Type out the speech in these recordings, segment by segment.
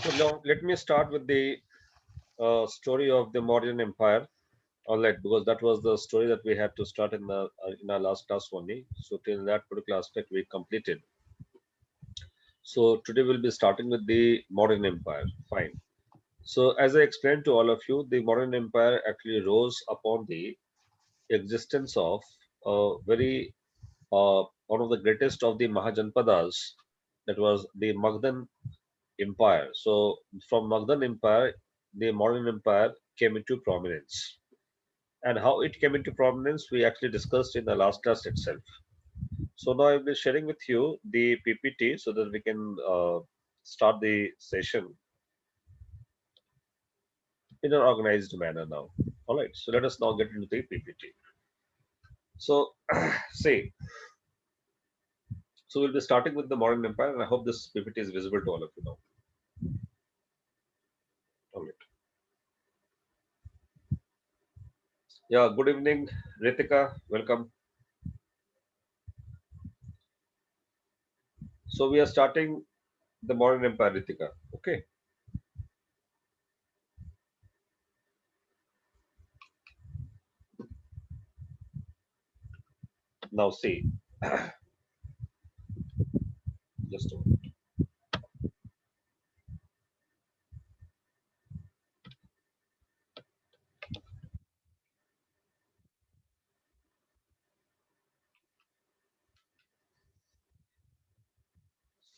So now let me start with the story of the Mauryan Empire. All right, because that was the story that we had to start in our last class only. So till that particular aspect we completed. So today we'll be starting with the Mauryan Empire. Fine. So as I explained to all of you, the Mauryan Empire actually rose upon the existence of a very one of the greatest of the Mahajanpadas, that was the Magadhan Empire. So from Magadhan Empire, the Mauryan Empire came into prominence. And how it came into prominence, we actually discussed in the last class itself. So now I'll be sharing with you the PPT so that we can start the session in an organized manner now. All right, so let us now get into the PPT. So, say, so we'll be starting with the Mauryan Empire, and I hope this PPT is visible to all of you now. All right. Yeah, good evening, Ritika. Welcome. So we are starting the Mauryan Empire, Ritika. Okay. Now see, just a moment.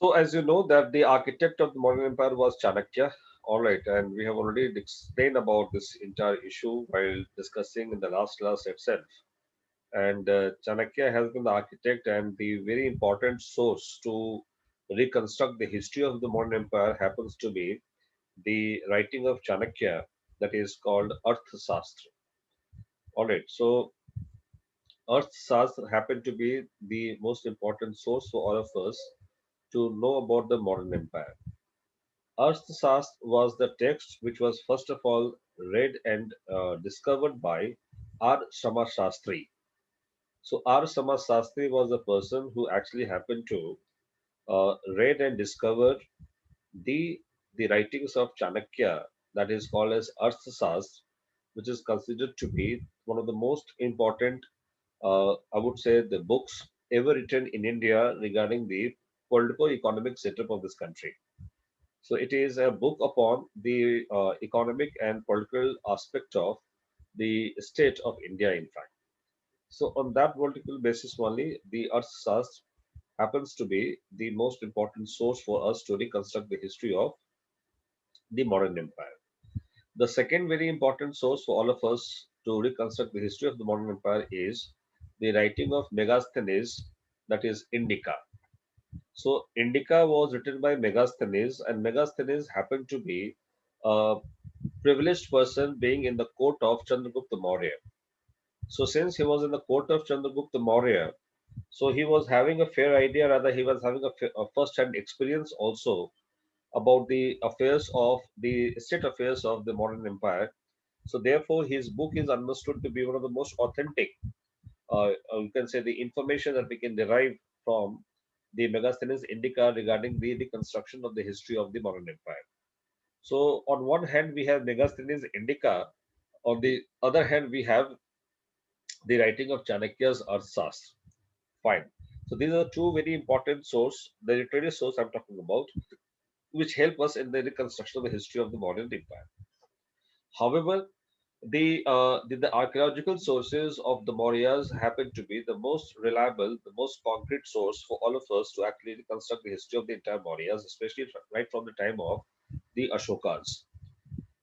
So as you know that the architect of the Mauryan Empire was Chanakya. All right, and we have already explained about this entire issue while discussing in the last class itself. And Chanakya has been the architect and the very important source to reconstruct the history of the modern empire happens to be the writing of Chanakya, that is called Arthasastra. All right, so Arthasastra happened to be the most important source for all of us to know about the modern empire. Arthasastra was the text which was first of all read and discovered by R. Shama Shastri. So R. Shama Shastri was the person who actually happened to read and discover the the writings of Chanakya, that is called as Arthasastra, which is considered to be one of the most important, I would say, the books ever written in India regarding the political-economic setup of this country. So it is a book upon the economic and political aspect of the state of India, in fact. So on that political basis only, the Arthasastra happens to be the most important source for us to reconstruct the history of the modern empire. The second very important source for all of us to reconstruct the history of the modern empire is the writing of Megasthenes, that is Indica. So Indica was written by Megasthenes, and Megasthenes happened to be a privileged person being in the court of Chandragupta Maurya. So since he was in the court of Chandragupta Maurya, so he was having a fair idea, rather he was having a first-hand experience also about the affairs of the state affairs of the modern empire. So therefore, his book is understood to be one of the most authentic. You can say the information that we can derive from the Megasthenes Indica regarding the reconstruction of the history of the modern empire. So on one hand, we have Megasthenes Indica. On the other hand, we have the writing of Chanakya's Arthasastra. Fine. So these are two very important source, the literary source I'm talking about, which help us in the reconstruction of the history of the modern empire. However, the archaeological sources of the Mauryas happen to be the most reliable, the most concrete source for all of us to actually reconstruct the history of the entire Mauryas, especially right from the time of the Ashokas.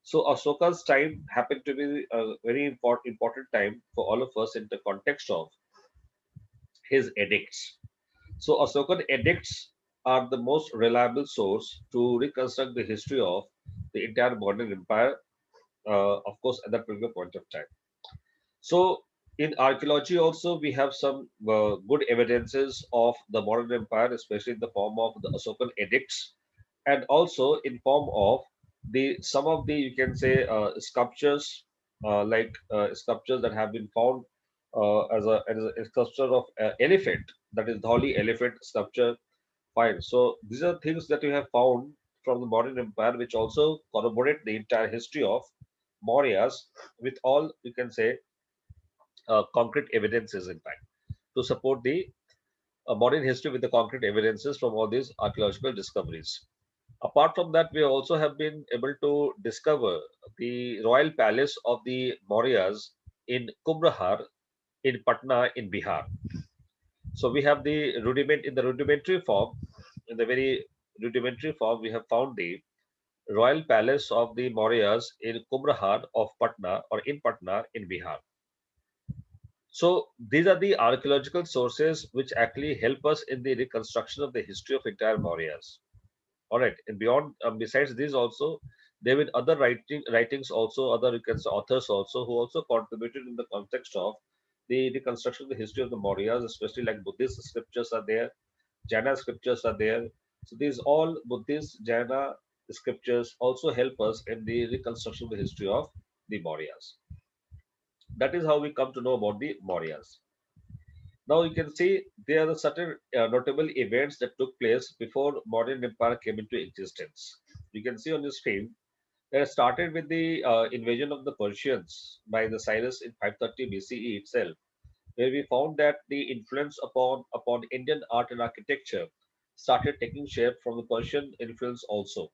So Ashoka's time happened to be a very important time for all of us in the context of his edicts. So Asokan edicts are the most reliable source to reconstruct the history of the entire modern empire, of course, at that particular point of time. So in archaeology also we have some good evidences of the modern empire, especially in the form of the Asokan edicts, and also in form of the some of the, you can say, sculptures, like sculptures that have been found as a sculpture of elephant, that is Dhauli elephant sculpture. Fine. So these are things that we have found from the modern empire, which also corroborate the entire history of Mauryas with all, you can say, concrete evidences, in fact, to support the modern history with the concrete evidences from all these archaeological discoveries. Apart from that, we also have been able to discover the royal palace of the Mauryas in Kumrahar in Patna in Bihar. So we have the rudiment in the rudimentary form, in the very rudimentary form, we have found the royal palace of the Mauryas in Kumrahar of Patna or in Patna in Bihar. So these are the archaeological sources which actually help us in the reconstruction of the history of entire Mauryas. All right, and beyond, besides these also, there have been other writings also, other you can say authors also who also contributed in the context of the reconstruction of the history of the Mauryas, especially like Buddhist scriptures are there, Jaina scriptures are there. So these all Buddhist, Jaina scriptures also help us in the reconstruction of the history of the Mauryas. That is how we come to know about the Mauryas. Now you can see there are certain notable events that took place before modern empire came into existence. You can see on the screen that it started with the invasion of the Persians by the Cyrus in 530 BCE itself, where we found that the influence upon Indian art and architecture started taking shape from the Persian influence also.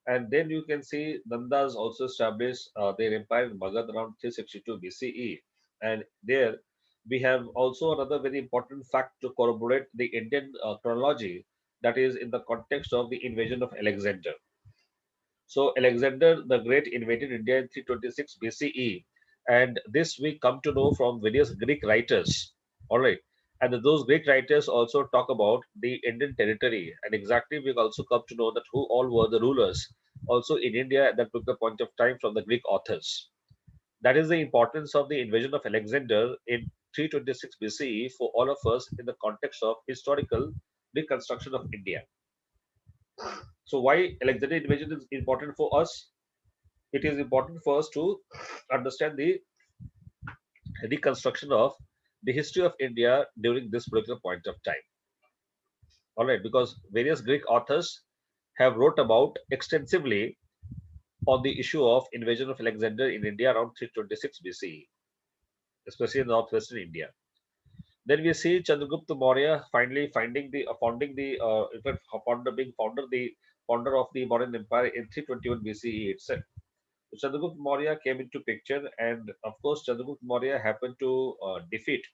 And then you can see Nandas also established their empire in Magad around 362 BCE. And there we have also another very important fact to corroborate the Indian chronology, that is in the context of the invasion of Alexander. So Alexander the Great invaded India in 326 BCE, and this we come to know from various Greek writers. All right, and those Greek writers also talk about the Indian territory, and exactly we also come to know that who all were the rulers also in India at that particular point of time from the Greek authors. That is the importance of the invasion of Alexander in 326 BCE for all of us in the context of historical reconstruction of India. So why Alexander invasion is important for us? It is important for us to understand the reconstruction of the history of India during this particular point of time. All right, because various Greek authors have wrote about extensively on the issue of invasion of Alexander in India around 326 BCE, especially in northwestern India. Then we see Chandragupta Maurya finally finding the founding the in fact founder being founder the founder of the modern empire in 321 BCE itself. So Chandragupta Maurya came into picture, and of course, Chandragupta Maurya happened to defeat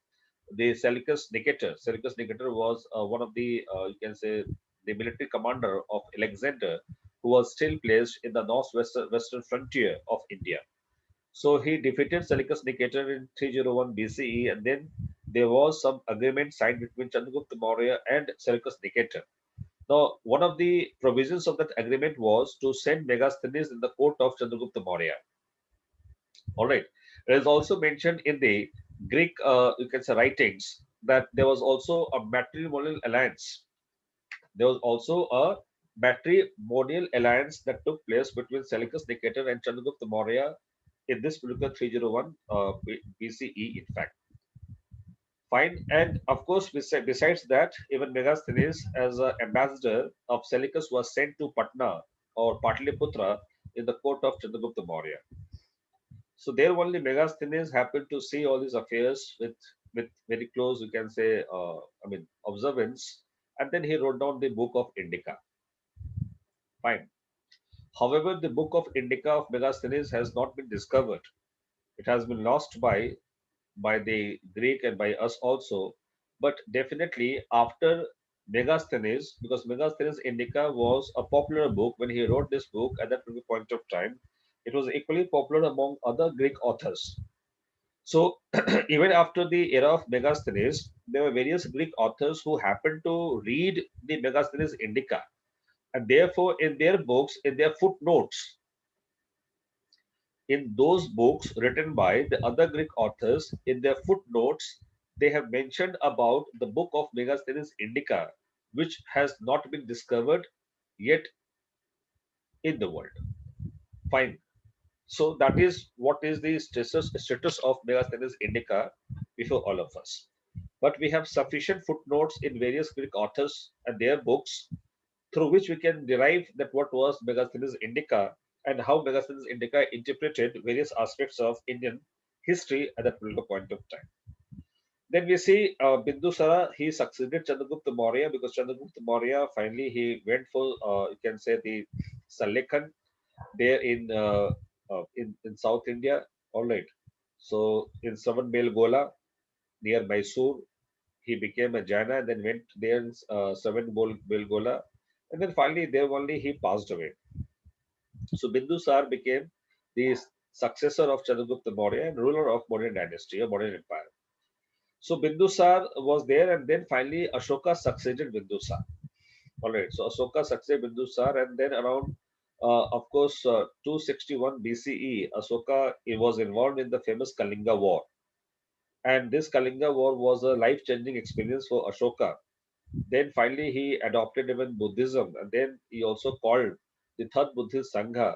the Seleucus Nicator. Seleucus Nicator was one of the, you can say, the military commander of Alexander, who was still placed in the northwestern frontier of India. So he defeated Seleucus Nicator in 301 BCE, and then there was some agreement signed between Chandragupta Maurya and Seleucus Nicator. Now, one of the provisions of that agreement was to send Megasthenes in the court of Chandragupta Maurya. All right. It is also mentioned in the Greek, you can say, writings that there was also a matrimonial alliance. There was also a matrimonial alliance that took place between Seleucus Nicator and Chandragupta Maurya in this particular 301 BCE, in fact. Fine. And of course, besides that, even Megasthenes, as an ambassador of Seleucus, was sent to Patna or Patliputra in the court of Chandragupta Maurya. So there only Megasthenes happened to see all these affairs with very close, you can say, observance, and then he wrote down the book of Indica. Fine. However, the book of Indica of Megasthenes has not been discovered. It has been lost by the Greek and by us also. But definitely after Megasthenes, because Megasthenes Indica was a popular book when he wrote this book at that point of time, it was equally popular among other Greek authors. So even after the era of Megasthenes, there were various Greek authors who happened to read the Megasthenes Indica, and therefore in their books, in their footnotes, in those books written by the other Greek authors, in their footnotes, they have mentioned about the book of Megasthenes Indica, which has not been discovered yet in the world. Fine. So that is what is the status of Megasthenes Indica before all of us. But we have sufficient footnotes in various Greek authors and their books through which we can derive that what was Megasthenes Indica and how Megasthenes Indica interpreted various aspects of Indian history at that particular point of time. Then we see Bindusara, he succeeded Chandragupta Maurya because Chandragupta Maurya finally he went for, you can say, the Salekhan there in South India. All right. So in Savanbelgola near Mysore, he became a Jaina and then went there in Savanbelgola. And then finally there only he passed away. So Bindusar became the successor of Chandragupta Maurya and ruler of Mauryan dynasty or Mauryan empire. So Bindusar was there, and then finally Ashoka succeeded Bindusar. All right. So Ashoka succeeded Bindusar, and then around, of course, 261 BCE, Ashoka he was involved in the famous Kalinga War, and this Kalinga War was a life-changing experience for Ashoka. Then finally he adopted even Buddhism, and then he also called the third Buddhist Sangha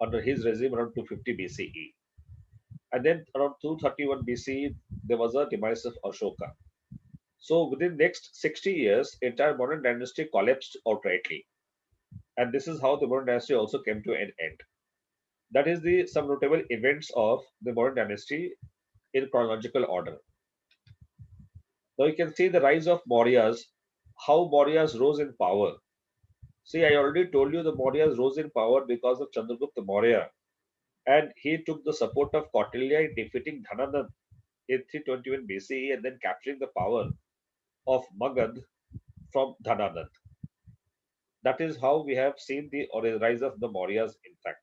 under his regime around 250 BCE. And then around 231 BCE, there was a demise of Ashoka. So within next 60 years, entire modern dynasty collapsed outrightly. And this is how the modern dynasty also came to an end. That is the some notable events of the modern dynasty in chronological order. Now you can see the rise of Mauryas, how Mauryas rose in power. See, I already told you the Mauryas rose in power because of Chandragupta Maurya, and he took the support of Kautilya in defeating Dhananand in 321 BCE and then capturing the power of Magad from Dhananand. That is how we have seen the rise of the Mauryas, in fact.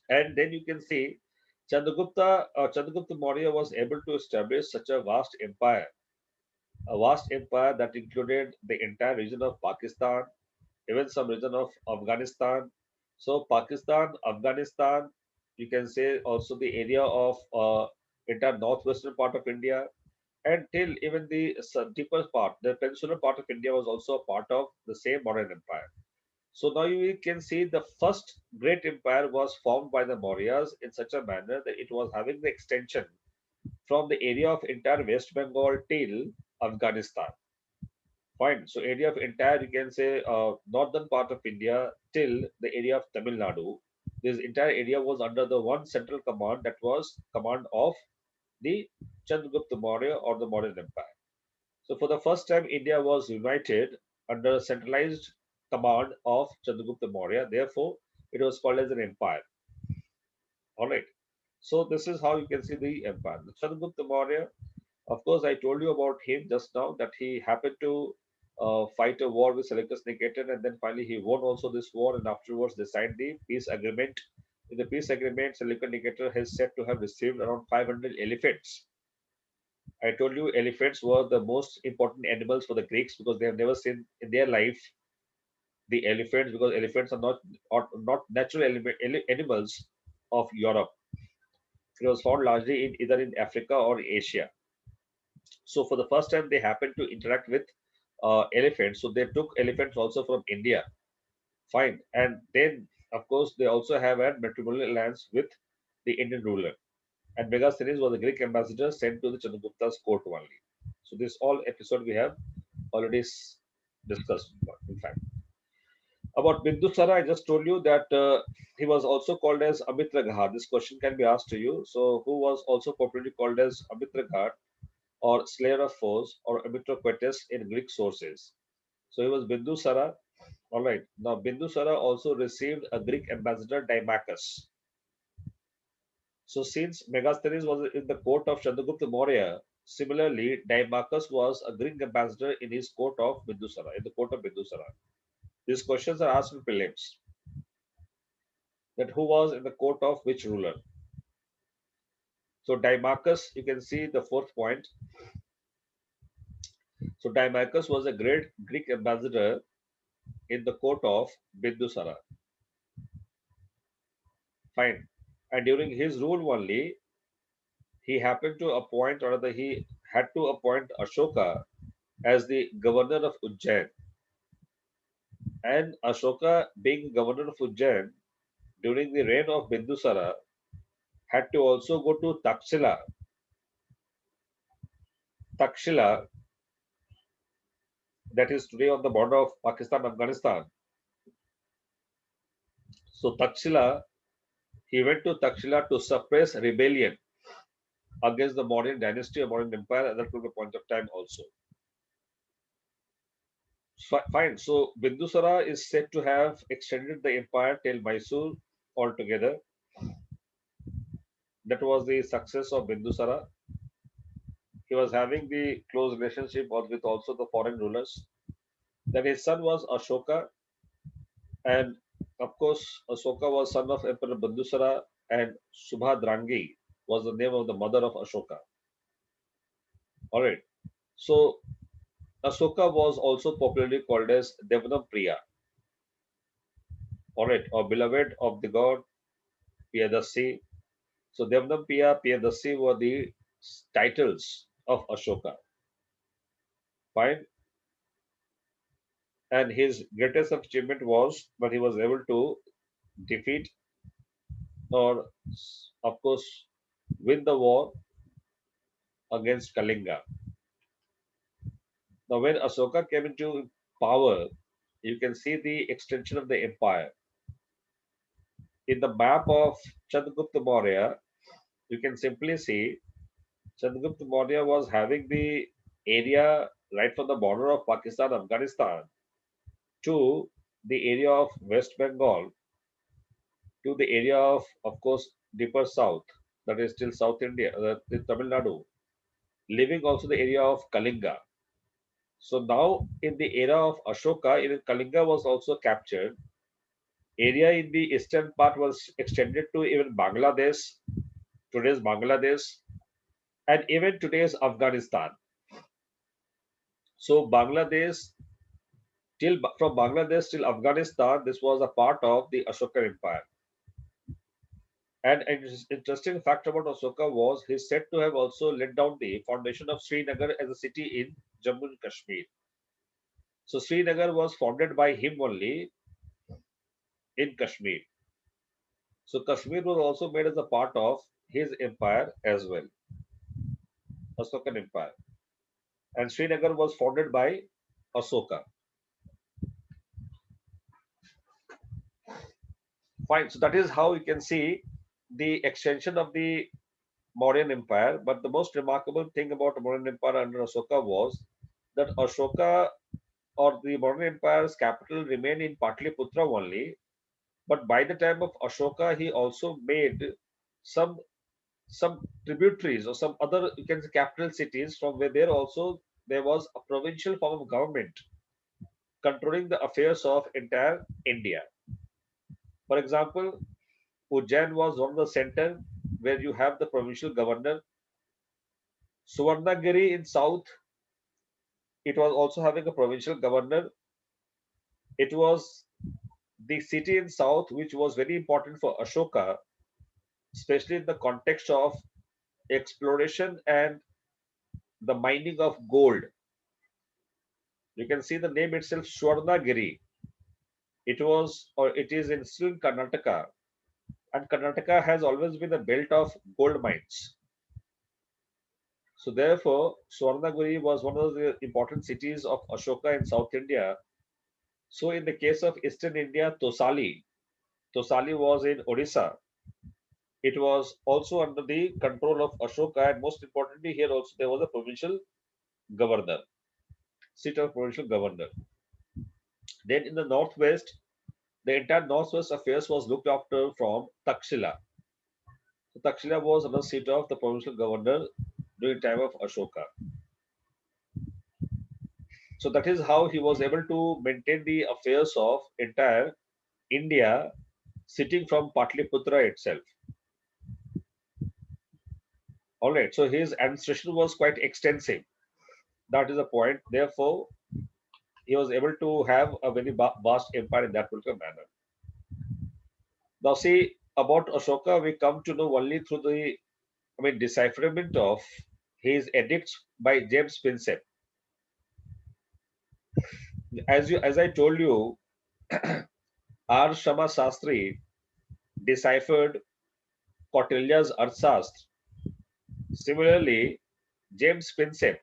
And then you can see Chandragupta Maurya was able to establish such a vast empire that included the entire region of Pakistan, even some region of Afghanistan. So Pakistan, Afghanistan, you can say also the area of entire northwestern part of India, and till even the deeper part, the peninsular part of India was also a part of the same modern empire. So now you can see the first great empire was formed by the Mauryas in such a manner that it was having the extension from the area of entire West Bengal till Afghanistan. Fine. So area of entire, you can say, northern part of India till the area of Tamil Nadu. This entire area was under the one central command that was command of the Chandragupta Maurya or the Mauryan Empire. So for the first time, India was united under a centralized command of Chandragupta Maurya. Therefore, it was called as an empire. All right. So this is how you can see the empire. The Chandragupta Maurya, of course, I told you about him just now that he happened to fight a war with Seleucus Nicator, and then finally he won also this war, and afterwards they signed the peace agreement. In the peace agreement, Seleucus Nicator is said to have received around 500 elephants. I told you elephants were the most important animals for the Greeks because they have never seen in their life the elephants, because elephants are not natural animals of Europe. It was found largely in either in Africa or Asia. So for the first time, they happened to interact with elephants. So they took elephants also from India. Fine, and then of course they also have had matrimonial alliance with the Indian ruler. And Megasthenes was a Greek ambassador sent to the Chandragupta's court only. So this all episode we have already discussed. In fact, about Bindusara, I just told you that he was also called as Amitragha. This question can be asked to you. So who was also popularly called as Amitragha or slayer of foes or Amitroquetus in Greek sources. So he was Bindusara. All right. Now Bindusara also received a Greek ambassador, Dimachus. So since Megasthenes was in the court of Chandragupta Maurya, similarly Dimachus was a Greek ambassador in his court of Bindusara, in the court of Bindusara. These questions are asked in prelims. That who was in the court of which ruler? So Dimachus, you can see the fourth point. So Dimachus was a great Greek ambassador in the court of Bindusara. Fine. And during his rule only, he happened to appoint, or rather, he had to appoint Ashoka as the governor of Ujjain. And Ashoka, being governor of Ujjain during the reign of Bindusara, had to also go to Takshila that is today on the border of Pakistan, Afghanistan. So Takshila, he went to Takshila to suppress rebellion against the Mauryan dynasty or Mauryan empire at that point of time also. Fine. So Bindusara is said to have extended the empire till Mysore altogether. That was the success of Bindusara. He was having the close relationship with also the foreign rulers. Then his son was Ashoka, and of course Ashoka was son of Emperor Bindusara, and Subhadrangi was the name of the mother of Ashoka. All right. So Ashoka was also popularly called as Devanampriya. All right, or beloved of the god Piyadasi. So Devanampriya, Piyadasi were the titles of Ashoka. Fine. And his greatest achievement was that he was able to defeat or, of course, win the war against Kalinga. Now, when Ashoka came into power, you can see the extension of the empire. In the map of Chandragupta Maurya, you can simply see Chandragupta Maurya was having the area right from the border of Pakistan, Afghanistan to the area of West Bengal to the area of course, deeper south, that is still South India, in Tamil Nadu, leaving also the area of Kalinga. So now in the era of Ashoka, even Kalinga was also captured. Area in the eastern part was extended to even Bangladesh, today's Bangladesh, and even today's Afghanistan. So Bangladesh till from Bangladesh till Afghanistan, this was a part of the Ashoka Empire. And an interesting fact about Ashoka was he's said to have also laid down the foundation of Srinagar as a city in Jammu and Kashmir. So Srinagar was founded by him only in Kashmir. So Kashmir was also made as a part of his empire as well, Ashokan Empire. And Srinagar was founded by Ashoka. Fine. So that is how you can see the extension of the Mauryan Empire. But the most remarkable thing about the Mauryan Empire under Ashoka was that Ashoka or the Mauryan Empire's capital remained in Patliputra only. But by the time of Ashoka, he also made some some tributaries or some other you can say capital cities from where there was a provincial form of government controlling the affairs of entire India. For example, Ujjain was one of the center where you have the provincial governor. Suvarnagiri in south, it was also having a provincial governor. It was the city in south which was very important for Ashoka, especially in the context of exploration and the mining of gold. You can see the name itself, Swarnagiri. It was or it is in still in Karnataka, and Karnataka has always been a belt of gold mines. So therefore, Swarnagiri was one of the important cities of Ashoka in South India. So in the case of Eastern India, Tosali was in Odisha. It was also under the control of Ashoka, and most importantly, here also there was a provincial governor, seat of provincial governor. Then in the northwest, the entire northwest affairs was looked after from Takshila. So Takshila was another seat of the provincial governor during time of Ashoka. So that is how he was able to maintain the affairs of entire India sitting from Patliputra itself. All right, so his administration was quite extensive. That is the point. Therefore, he was able to have a very vast empire in that particular manner. Now, see about Ashoka, we come to know only through the, decipherment of his edicts by James Prinsep. As I told you, R. Shama Sastri deciphered Kautilya's Arthashastra. Similarly, James Prinsep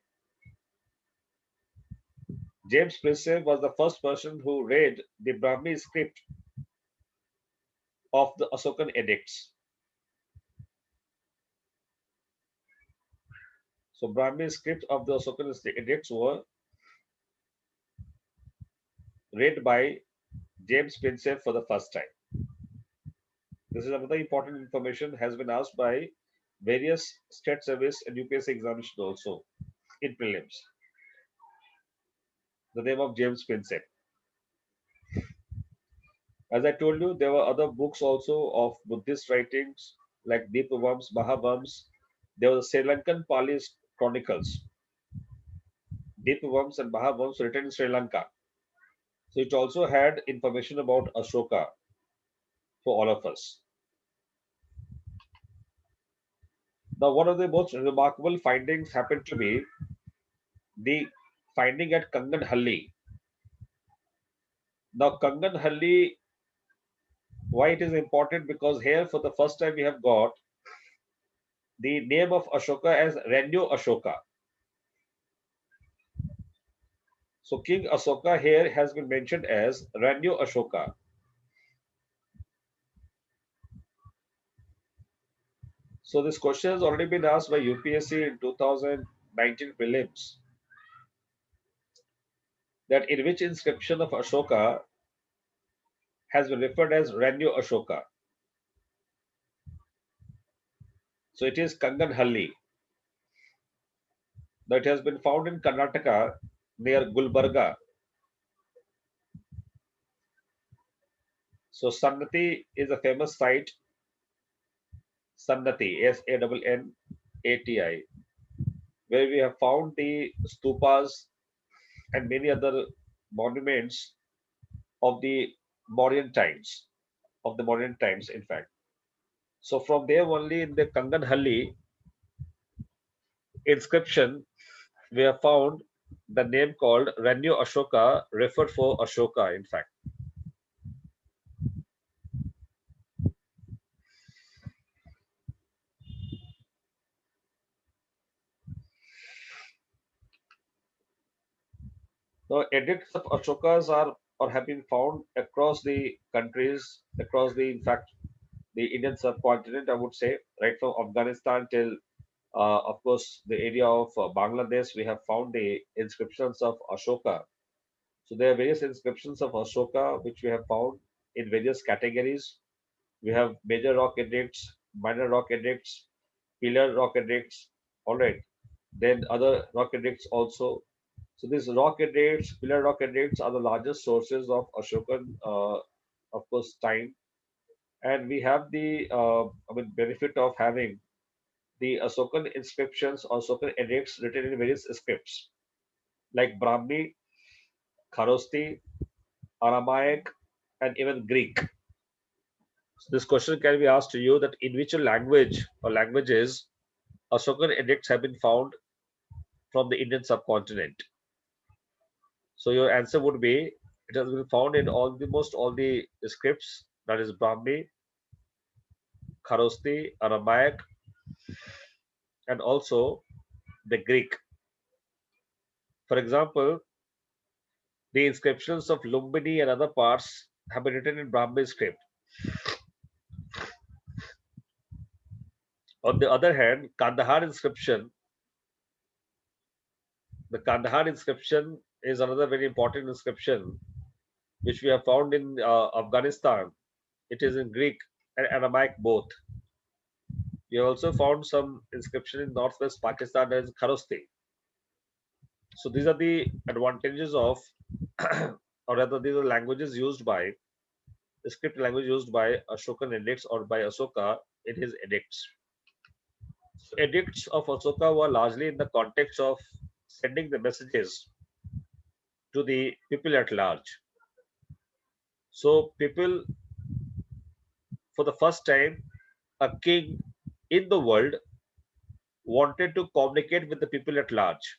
James Priestley was the first person who read the Brahmi script of the Asokan edicts. So Brahmi script of the Asokan edicts were read by James Priestley for the first time. This is another important information has been asked by various state service and UPSC examinations also in prelims. The name of James Priestley. As I told you, there were other books also of Buddhist writings like Deepavams, Mahavams. There was the Sri Lankan Pali Chronicles, Deepavams and Mahavams written in Sri Lanka. So it also had information about Ashoka for all of us. Now, one of the most remarkable findings happened to be the finding at Kanganhalli. Now, Kanganhalli, why it is important? Because here, for the first time, we have got the name of Ashoka as Renyo Ashoka. So, King Ashoka here has been mentioned as Renyo Ashoka. So, this question has already been asked by UPSC in 2019 prelims. That in which inscription of Ashoka has been referred as Renyo Ashoka. So it is Kanganhalli. Now it has been found in Karnataka near Gulbarga. So Sannati is a famous site. Sannati, Sannati, where we have found the stupas and many other monuments of the Mauryan times, in fact. So from there only in the Kanganhalli inscription, we have found the name called Renyo Ashoka, referred for Ashoka, in fact. Now, edicts of Ashokas are or have been found across the countries, across the, in fact, the Indian subcontinent, I would say, right from Afghanistan till, of course, the area of Bangladesh, we have found the inscriptions of Ashoka. So there are various inscriptions of Ashoka which we have found in various categories. We have major rock edicts, minor rock edicts, pillar rock edicts, all right. Then other rock edicts also. So these rock edicts, pillar rock edicts are the largest sources of Ashokan, of course, time. And we have the, benefit of having the Asokan inscriptions or Asokan edicts written in various scripts like Brahmi, Kharosti, Aramaic, and even Greek. So this question can be asked to you that in which language or languages Asokan edicts have been found from the Indian subcontinent. So your answer would be it has been found in almost all the scripts, that is Brahmi, Kharosti, Aramaic, and also the Greek. For example, the inscriptions of Lumbini and other parts have been written in Brahmi script. On the other hand, the Kandahar inscription is another very important inscription which we have found in Afghanistan. It is in Greek and Aramaic both. We have also found some inscription in northwest Pakistan as Kharosti. So these are the advantages of, or rather, these are languages used by the script language used by Ashokan edicts or by Asoka in his edicts. So edicts of Asoka were largely in the context of sending the messages to the people at large. So people, for the first time, a king in the world wanted to communicate with the people at large.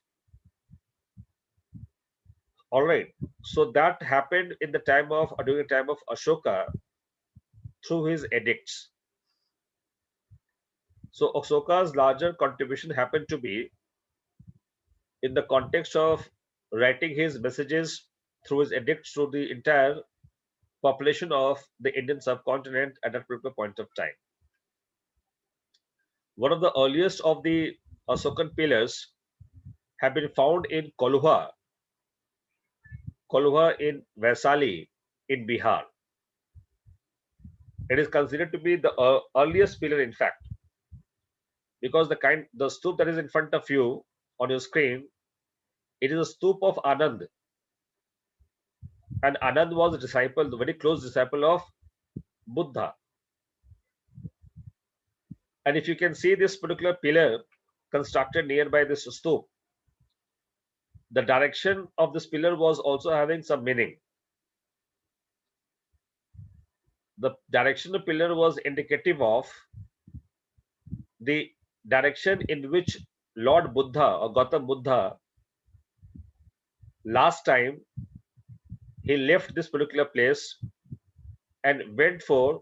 All right. So that happened in the time of during the time of Ashoka through his edicts. So Ashoka's larger contribution happened to be in the context of writing his messages through his edicts to the entire population of the Indian subcontinent at that particular point of time. One of the earliest of the Asokan pillars have been found in KOLHUA in Vaisali in Bihar. It is considered to be the earliest pillar, in fact, because the stoop that is in front of you on your screen, it is a stoop of Anand, and Anand was a disciple, the very close disciple of Buddha. And if you can see this particular pillar constructed nearby this stoop, the direction of this pillar was also having some meaning. The direction of the pillar was indicative of the direction in which Lord Buddha or Gautam Buddha last time he left this particular place and went for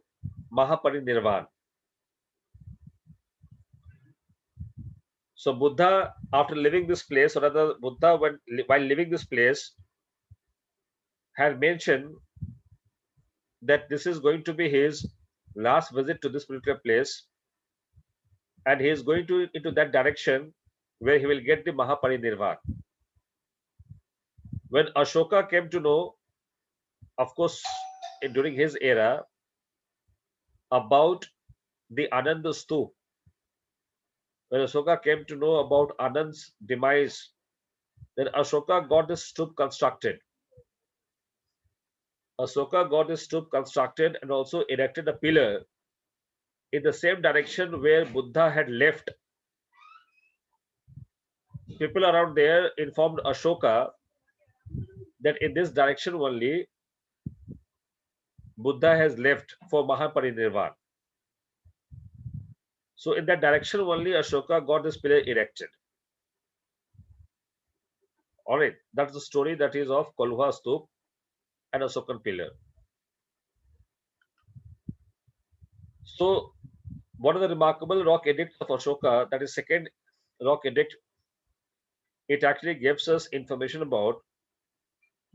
Mahaparinirvan. So Buddha, after leaving this place, or rather Buddha, while leaving this place, had mentioned that this is going to be his last visit to this particular place, and he is going to into that direction where he will get the Mahaparinirvan. When Ashoka came to know, of course, during his era, about the Ananda Stoop, when Ashoka came to know about Anand's demise, then Ashoka got this stoop constructed. Ashoka got this stoop constructed and also erected a pillar in the same direction where Buddha had left. People around there informed Ashoka that in this direction only Buddha has left for Mahaparinirvan. So in that direction only Ashoka got this pillar erected. Alright, that's the story that is of KOLHUA Stoop and Asokan pillar. So one of the remarkable rock edicts of Ashoka, that is second rock edict, it actually gives us information about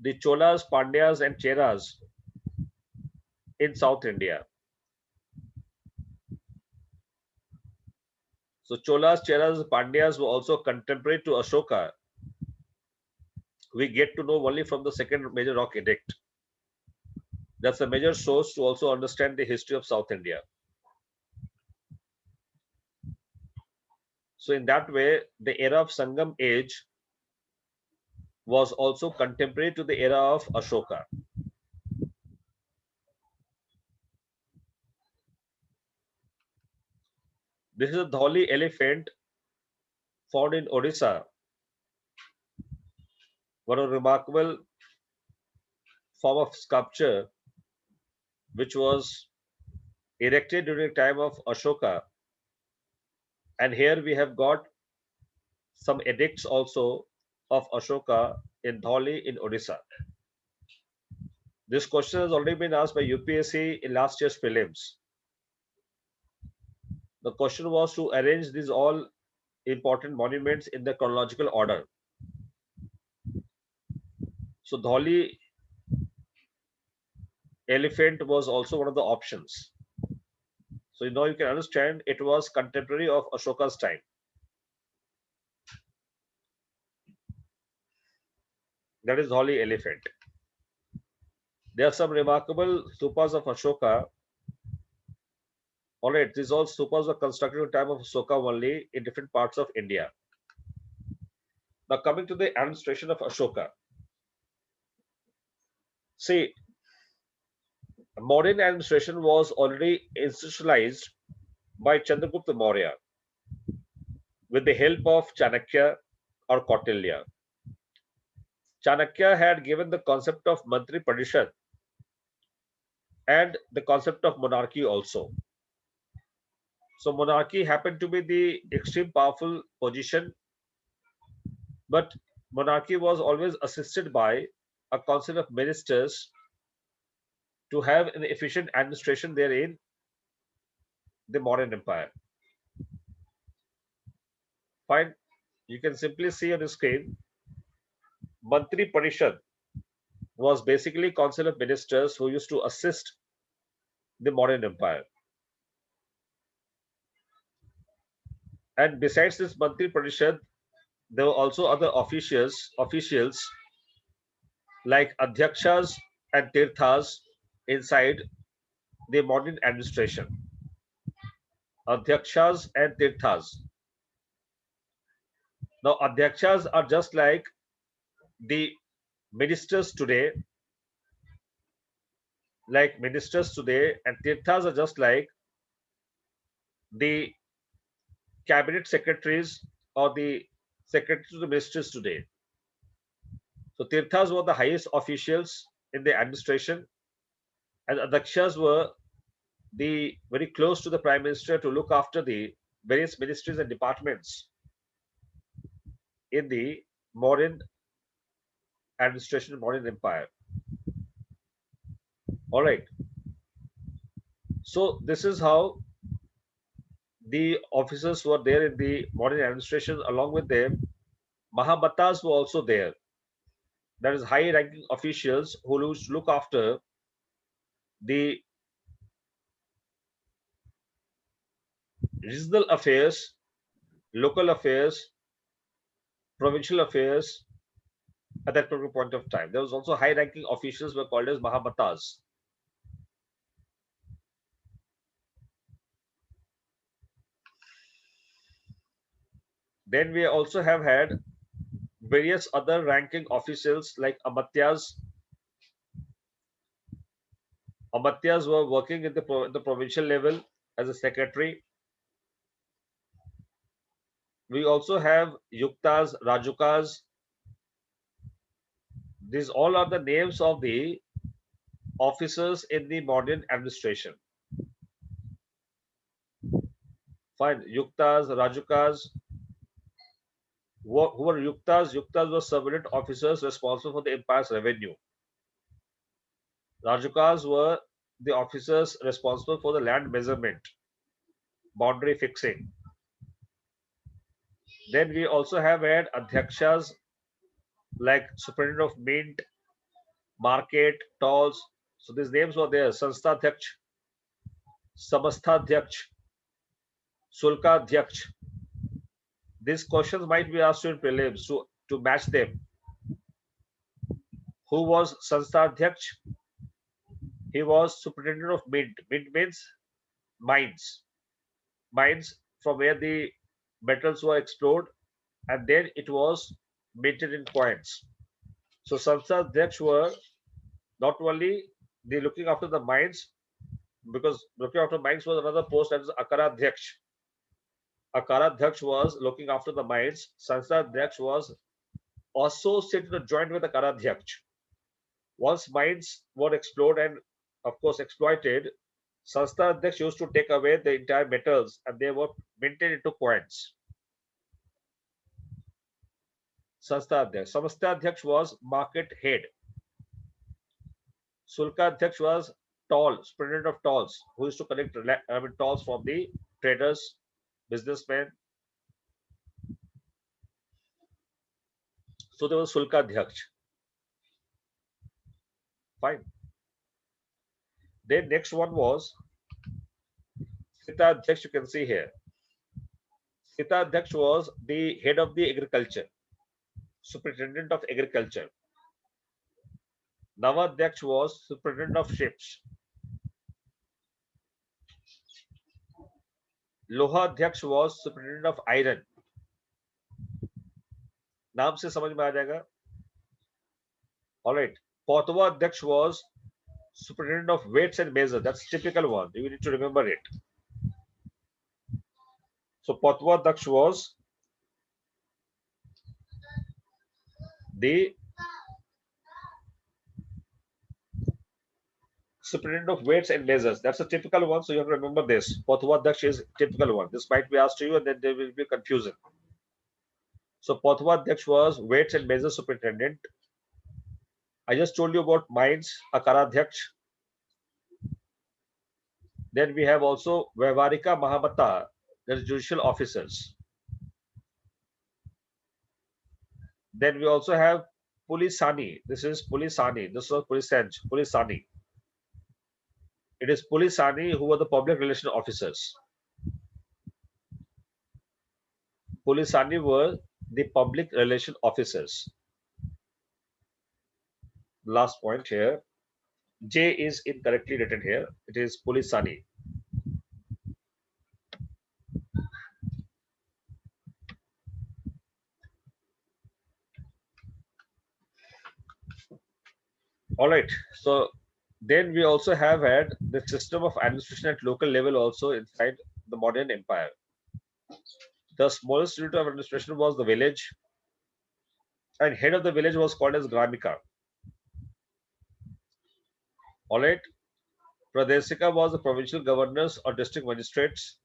the Cholas, Pandyas and Cheras in South India. So Cholas, Cheras, Pandyas were also contemporary to Ashoka. We get to know only from the second major rock edict. That's a major source to also understand the history of South India. So in that way, the era of Sangam age was also contemporary to the era of Ashoka. This is a Dhauli elephant found in Odisha, one of remarkable form of sculpture which was erected during the time of Ashoka. And here we have got some edicts also of Ashoka in Dhauli in Odisha. This question has already been asked by UPSC in last year's prelims. The question was to arrange these all important monuments in the chronological order. So Dhauli elephant was also one of the options. So now you can understand it was contemporary of Ashoka's time. That is Dhauli elephant. There are some remarkable stupas of Ashoka. Alright, these all stupas were constructed in the time of Ashoka only in different parts of India. Now coming to the administration of Ashoka. See, modern administration was already institutionalized by Chandragupta Maurya with the help of Chanakya or Kautilya. Chanakya had given the concept of Mantri Parishad and the concept of monarchy also. So monarchy happened to be the extreme powerful position, but monarchy was always assisted by a council of ministers to have an efficient administration therein the modern empire. Fine, you can simply see on the screen Mantri Parishad was basically council of ministers who used to assist the Mauryan Empire. And besides this Mantri Parishad, there were also other officials like Adhyakshas and Tirthas inside the modern administration. Adhyakshas and Tirthas. Now, Adhyakshas are just like the ministers today, and Tirthas are just like the cabinet secretaries or the secretaries to the ministers today. So Tirthas were the highest officials in the administration, and Adhyakshas were the very close to the prime minister to look after the various ministries and departments in the Mauryan administration, Mauryan Empire. All right. So this is how the officers were there in the Mauryan administration. Along with them, Mahamatas were also there. That is high-ranking officials who used to look after the regional affairs, local affairs, provincial affairs at that particular point of time. There was also high-ranking officials were called as Mahamatas. Then we also have had various other ranking officials like Amatyas. Amatyas were working at the provincial level as a secretary. We also have Yuktas, Rajukas. These all are the names of the officers in the modern administration. Fine. Yuktas, Rajukas. Who were Yuktas? Yuktas were subordinate officers responsible for the empire's revenue. Rajukas were the officers responsible for the land measurement, boundary fixing. Then we also have had Adhyakshas like superintendent of mint, market, tolls. So these names were there: Sansthadyaksh, Samasthadyaksh, Sulkadhyaksh. These questions might be asked in prelims to match them. Who was Sansthadyaksh? He was superintendent of mint. Mint means mines. Mines from where the metals were explored, and then it was minted in coins. So Sansthadyaksh were not only the looking after the mines, because looking after mines was another post, that is Akaradhyaksh. Akaradhyaksh was looking after the mines. Sansthadyaksh was associated or joined with Akaradhyaksh. Once mines were explored and of course exploited, Sansthadyaksh used to take away the entire metals and they were minted into coins. Sansthadyaksh. Samasthadyaksh was market head. Sulkadhyaksh was toll, superintendent of tolls, who used to collect tolls from the traders, businessmen. So there was Sulkadhyaksh. Fine. Then next one was Sitadhyaksh, you can see here. Sitadhyaksh was the head of the agriculture, superintendent of agriculture. Navadhyaksh was superintendent of ships. Lohadhyaksh was superintendent of iron. नाम से समझ में आ जाएगा. All right. Potwadhyaksh was superintendent of weights and measures. That's typical one. You need to remember it. So Potwadhyaksh was the superintendent of weights and measures. That's a typical one. So you have to remember this. Potwadhyaksh is typical one. This might be asked to you and then there will be confusion. So Potwadhyaksh was weights and measures superintendent. I just told you about mines, Akaradhyaksh. Then we have also Vyavaharika Mahamata, that is judicial officers. Then we also have Pulisani. This is Pulisani. This was Pulisani. It is Pulisani who were the public relation officers. Pulisani were the public relation officers. Last point here. J is incorrectly written here. It is Pulisani. All right. So then we also have had the system of administration at local level also inside the modern empire. The smallest unit of administration was the village, and head of the village was called as Gramika. All right. Pradeshika was the provincial governors or district magistrates.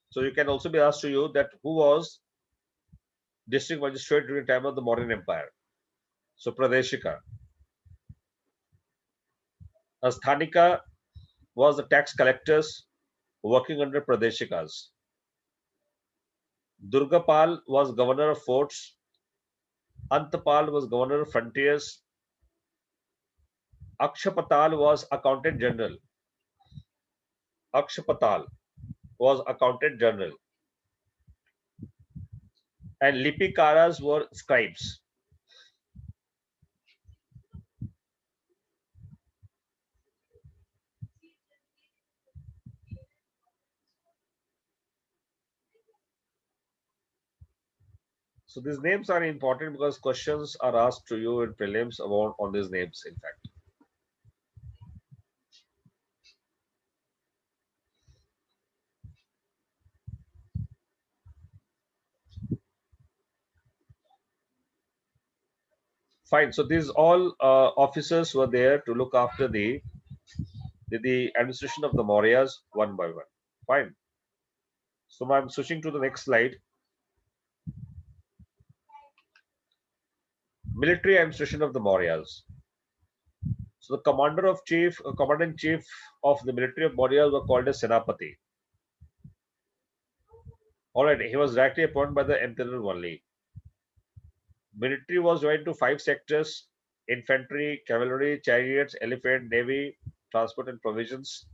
So you can also be asked to you that who was district magistrate during the time of the modern empire. So Pradeshika. Asthanika was the tax collectors working under Pradeshikas. Durgapal was governor of forts. Antapal was governor of frontiers. Akshapatal was accountant general. Akshapatal was accountant general. And Lipikaras were scribes. So these names are important because questions are asked to you in prelims about on these names, in fact. Fine. So these all officers were there to look after the administration of the Mauryas one by one. Fine. So I'm switching to the next slide. Military administration of the Mauryas. So the commander-in-chief of the military of Mauryas were called as Senapati. All right, he was directly appointed by the emperor only. Military was divided into 5 sectors: infantry, cavalry, chariots, elephant, navy, transport, and provisions.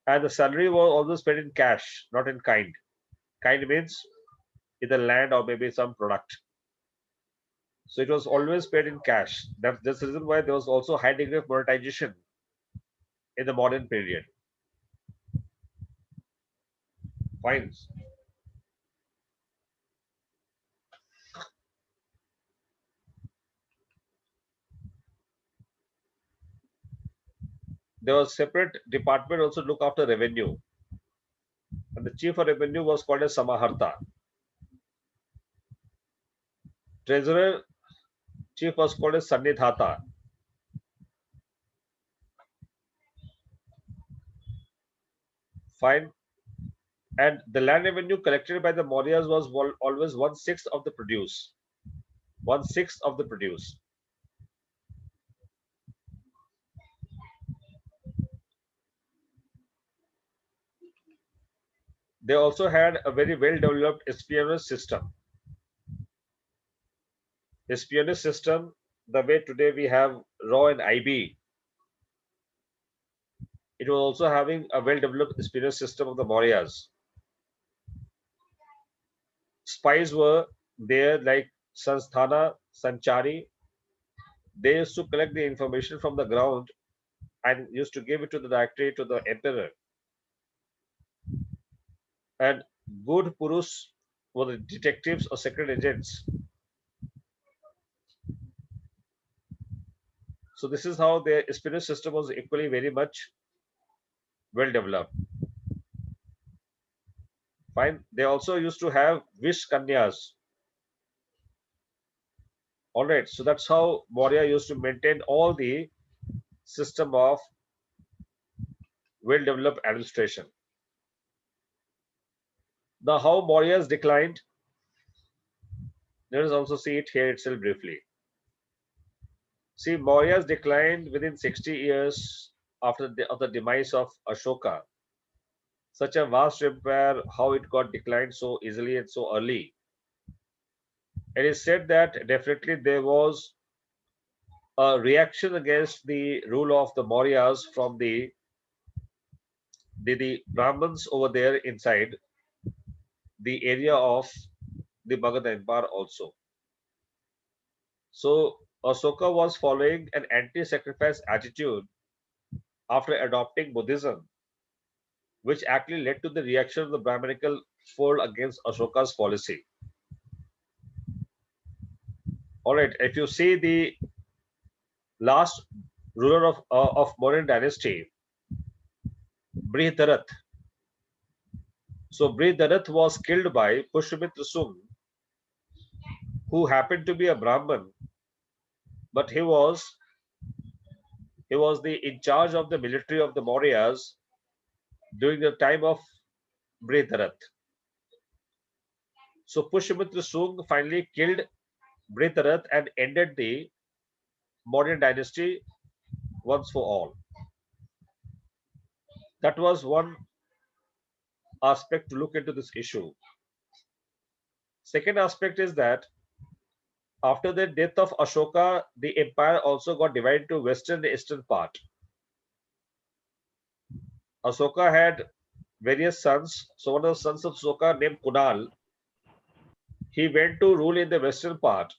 And the salary was always paid in cash, not in kind. Kind means either land or maybe some product. So it was always paid in cash. That's the reason why there was also high degree of monetization in the modern period. Fine. There was separate department also look after revenue. And the chief of revenue was called as Samaharta. Treasurer chief was called as Sannidhata. Fine. And the land revenue collected by the Mauryas was always 1/6 of the produce. 1/6 of the produce. They also had a very well developed espionage system. Espionage system, the way today we have RAW and IB, it was also having a well developed espionage system of the Mauryas. Spies were there like Sanstana, Sanchari. They used to collect the information from the ground and used to give it to the directory to the emperor. And good Purus were the detectives or secret agents. So this is how their espionage system was equally very much well developed. Fine. They also used to have Vish Kanyas. All right. So that's how Maurya used to maintain all the system of well developed administration. Now, how Mauryas declined, let us also see it here itself briefly. See, Mauryas declined within 60 years after of the demise of Ashoka. Such a vast empire, how it got declined so easily and so early. It is said that definitely there was a reaction against the rule of the Mauryas from the Brahmins over there inside the area of the Magadha Empire also. So Asoka was following an anti-sacrifice attitude after adopting Buddhism, which actually led to the reaction of the Brahminical fold against Ashoka's policy. All right, if you see the last ruler of Mauryan dynasty, Brihadarat. So Brihadarat was killed by Pushyamitra Sung, who happened to be a Brahmin, but he was the in charge of the military of the Mauryas during the time of Brihadarat. So Pushyamitra Sung finally killed Brihadarat and ended the Mauryan dynasty once for all. That was one aspect to look into this issue. Second aspect is that after the death of Ashoka, the empire also got divided to western and eastern part. Ashoka had various sons. So one of the sons of Ashoka named Kunal, he went to rule in the western part,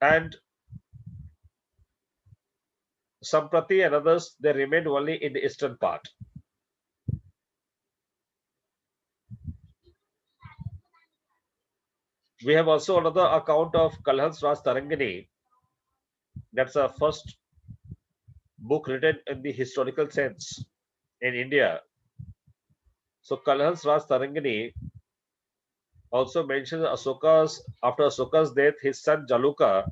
and Samprati and others, they remained only in the eastern part. We have also another account of Kalhan's Raj Tarangini. That's a first book written in the historical sense in India. So Kalhan's Raj Tarangini also mentions after Asoka's death, his son Jaluka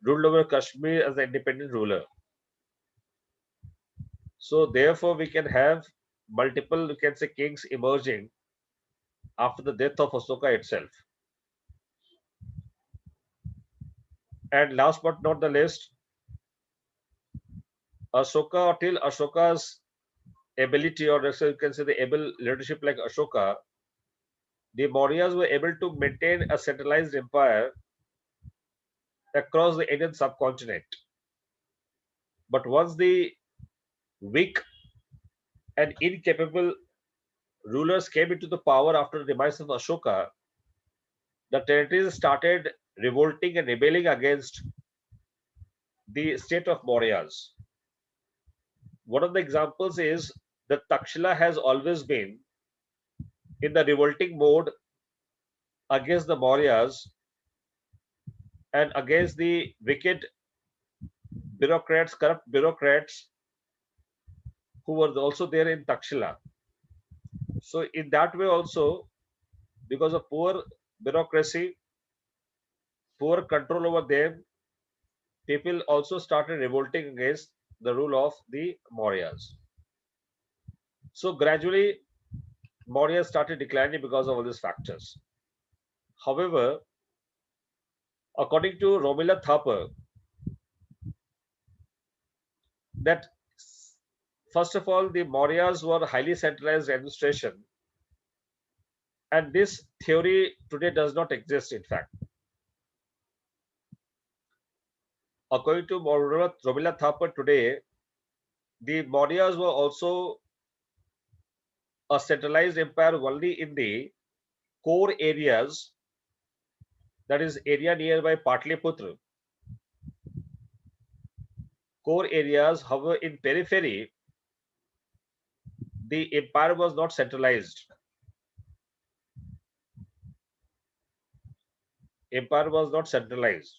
ruled over Kashmir as the independent ruler. So therefore, we can have multiple, you can say, kings emerging after the death of Asoka itself. And last but not the least, Asoka, till Ashoka's ability, or you can say the able leadership like Ashoka, the Mauryas were able to maintain a centralized empire across the Indian subcontinent. But once the weak and incapable rulers came into the power after the demise of Ashoka, the territories started revolting and rebelling against the state of Mauryas. One of the examples is that Takshila has always been in the revolting mode against the Mauryas and against the wicked bureaucrats, corrupt bureaucrats who were also there in Takshila. So, in that way, also, because of poor bureaucracy, poor control over them, people also started revolting against the rule of the Mauryas. So, gradually, Maurya started declining because of all these factors. However, according to Romila Thapar, that first of all, the Mauryas were highly centralized administration, and this theory today does not exist, in fact. According to Romila Thapar today, the Mauryas were also a centralized empire only in the core areas, that is area nearby Patliputra. Core areas, however, in periphery, the empire was not centralized. Empire was not centralized.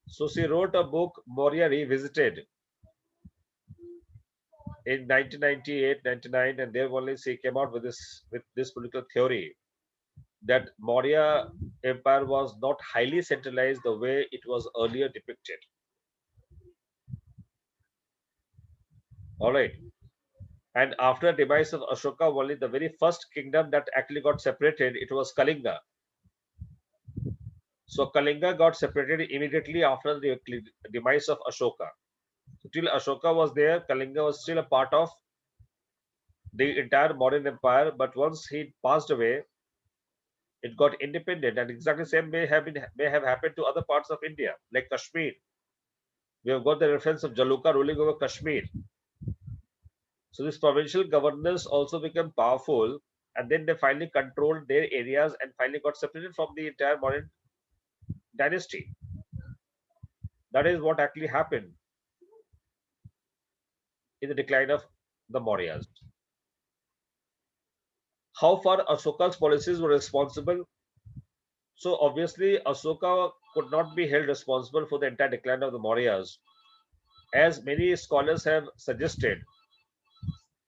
So she wrote a book, Maurya Revisited, in 1998-99, and there only she came out with this political theory that Maurya Empire was not highly centralized the way it was earlier depicted. All right. And after the demise of Ashoka, only the very first kingdom that actually got separated, it was Kalinga. So Kalinga got separated immediately after the demise of Ashoka. So till Ashoka was there, Kalinga was still a part of the entire Mauryan Empire, but once he passed away, it got independent, and exactly same may have happened to other parts of India, like Kashmir. We have got the reference of Jaluka ruling over Kashmir. So these provincial governors also became powerful, and then they finally controlled their areas and finally got separated from the entire Mauryan dynasty. That is what actually happened in the decline of the Mauryas. How far Ashoka's policies were responsible? So obviously, Ashoka could not be held responsible for the entire decline of the Mauryas, as many scholars have suggested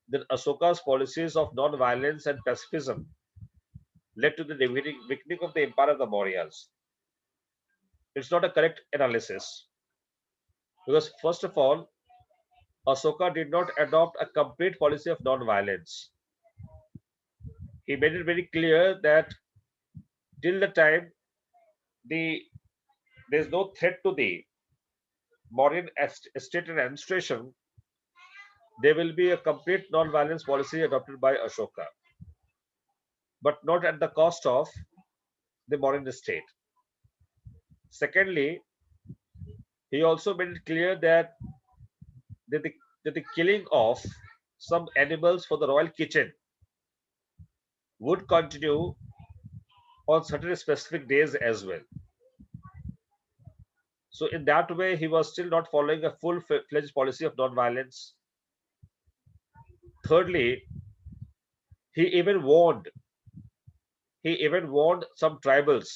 that Ashoka's policies of non-violence and pacifism led to the weakening of the empire of the Mauryas. It's not a correct analysis because, first of all, Ashoka did not adopt a complete policy of non-violence. He made it very clear that till the time the there is no threat to the Mauryan state and administration, there will be a complete non-violence policy adopted by Ashoka, but not at the cost of the Mauryan state. Secondly, he also made it clear that the killing of some animals for the royal kitchen would continue on certain specific days as well. So in that way, he was still not following a full-fledged policy of non-violence. Thirdly, he even warned some tribals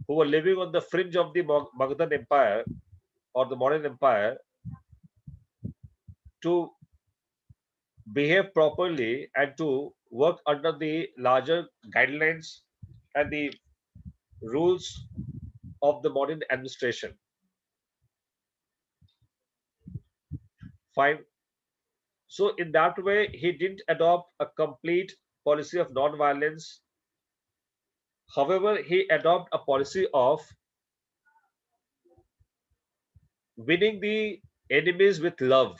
who were living on the fringe of the Magadhan Empire or the Mauryan Empire to behave properly and to work under the larger guidelines and the rules of the Mauryan administration. Fine. So in that way, he didn't adopt a complete policy of non-violence. However, he adopted a policy of winning the enemies with love.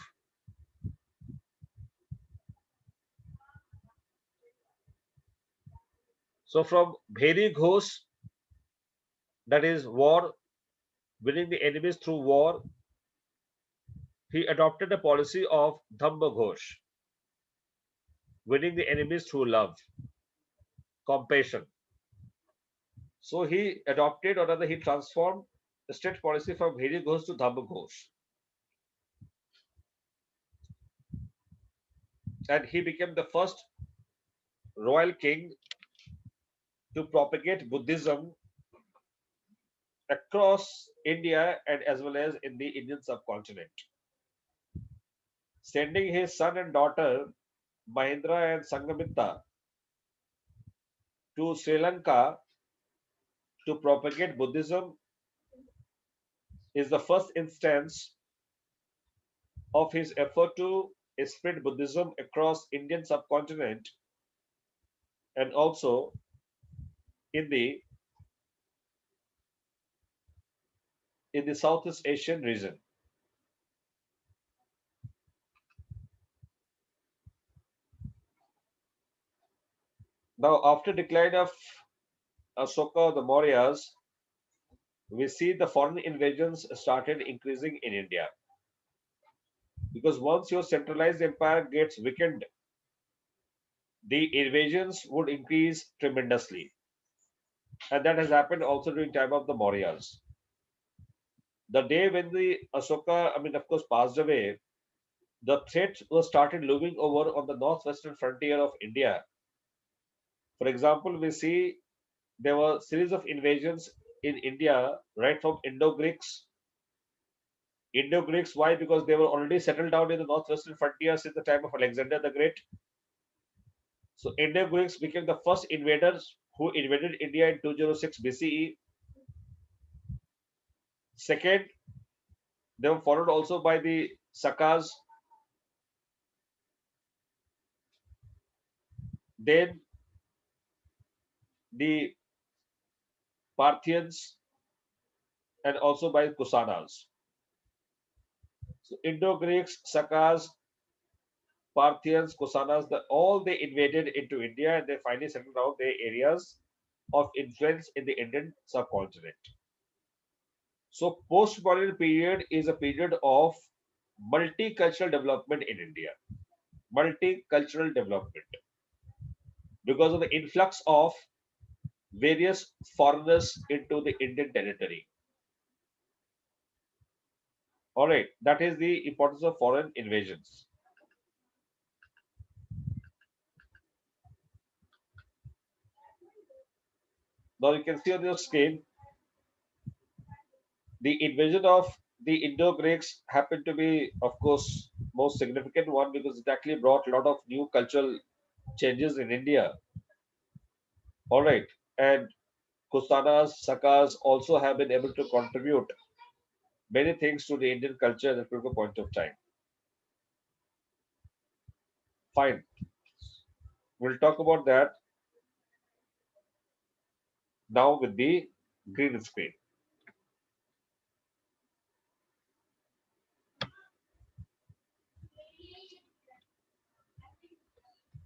So from Bheri Ghosh, that is war, winning the enemies through war, he adopted a policy of Dhamba Ghosh, winning the enemies through love, compassion. So he adopted, or rather he transformed the state policy from Bheri Ghosh to Dhamba Ghosh. And he became the first royal king to propagate Buddhism across India and as well as in the Indian subcontinent, sending his son and daughter Mahendra and Sangamitta to Sri Lanka to propagate Buddhism is the first instance of his effort to spread Buddhism across Indian subcontinent and also in the Southeast Asian region. Now, after decline of Ashoka, the Mauryas, we see the foreign invasions started increasing in India. Because once your centralized empire gets weakened, the invasions would increase tremendously. And that has happened also during time of the Mauryas. The day when the Ashoka, of course, passed away, the threat was started looming over on the northwestern frontier of India. For example, we see there were a series of invasions in India right from Indo-Greeks. Indo-Greeks, why? Because they were already settled down in the northwestern frontier since the time of Alexander the Great. So Indo-Greeks became the first invaders who invaded India in 206 BCE. Second, they were followed also by the SAKAS. Then the Parthians and also by KUSHANS. So Indo-Greeks, SAKAS, Parthians, Kusanas, all they invaded into India and they finally settled down their areas of influence in the Indian subcontinent. So post-colonial period is a period of multicultural development in India. Multicultural development because of the influx of various foreigners into the Indian territory. All right, that is the importance of foreign invasions. Now you can see on your screen the invasion of the Indo-Greeks happened to be, of course, most significant one because it actually brought a lot of new cultural changes in India. All right, and Kusanas, Sakas also have been able to contribute many things to the Indian culture at a particular point of time. Fine, we'll talk about that now with the green screen.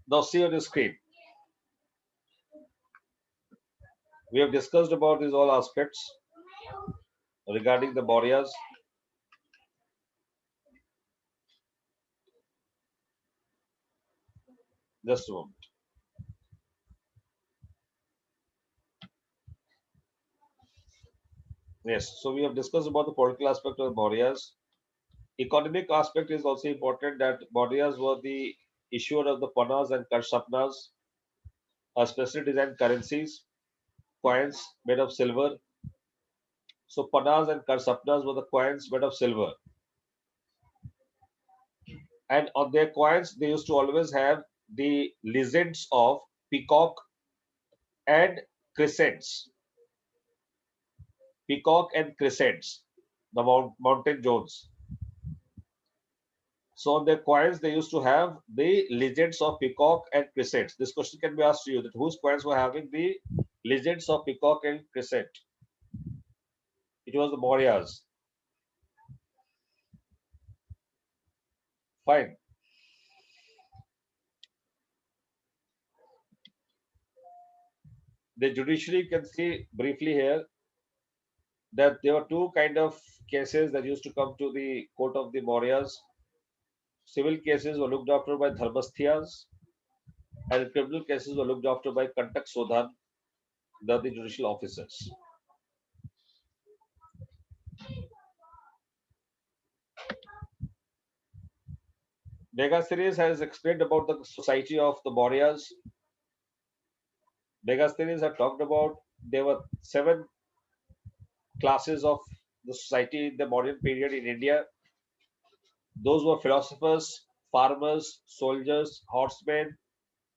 Now see on the screen, we have discussed about these all aspects regarding the Mauryas. Just a moment. Yes, so we have discussed about the political aspect of the Mauryas. Economic aspect is also important that Mauryas were the issuer of the panas and karsapnas, specially designed currencies, coins made of silver. So panas and karsapnas were the coins made of silver. And on their coins, they used to always have the legends of peacock and crescents. Peacock and crescents, the mountain zones. So on their coins, they used to have the legends of peacock and crescents. This question can be asked to you that whose coins were having the legends of peacock and crescent? It was the Mauryas. Fine. The judiciary can see briefly here that there were two kind of cases that used to come to the court of the Mauryas. Civil cases were looked after by dharmasthiyas and criminal cases were looked after by Kantak Sodhan, the judicial officers. Mega series has explained about the society of the Mauryas. Mega series had talked about there were 7 classes of the society in the modern period in India. Those were philosophers, farmers, soldiers, horsemen,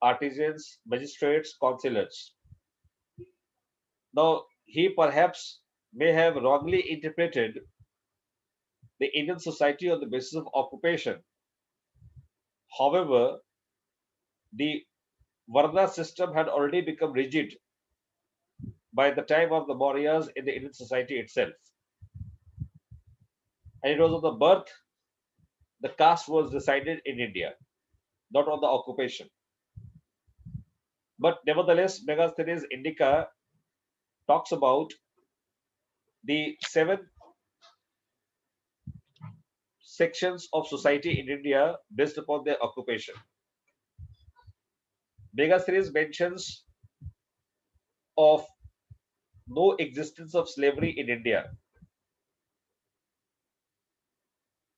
artisans, magistrates, councillors. Now, he perhaps may have wrongly interpreted the Indian society on the basis of occupation. However, the Varna system had already become rigid by the time of the Mauryas in the Indian society itself. And it was on the birth the caste was decided in India, not on the occupation. But nevertheless, Megasthenes Indica talks about the 7 sections of society in India based upon their occupation. Megasthenes mentions of no existence of slavery in India.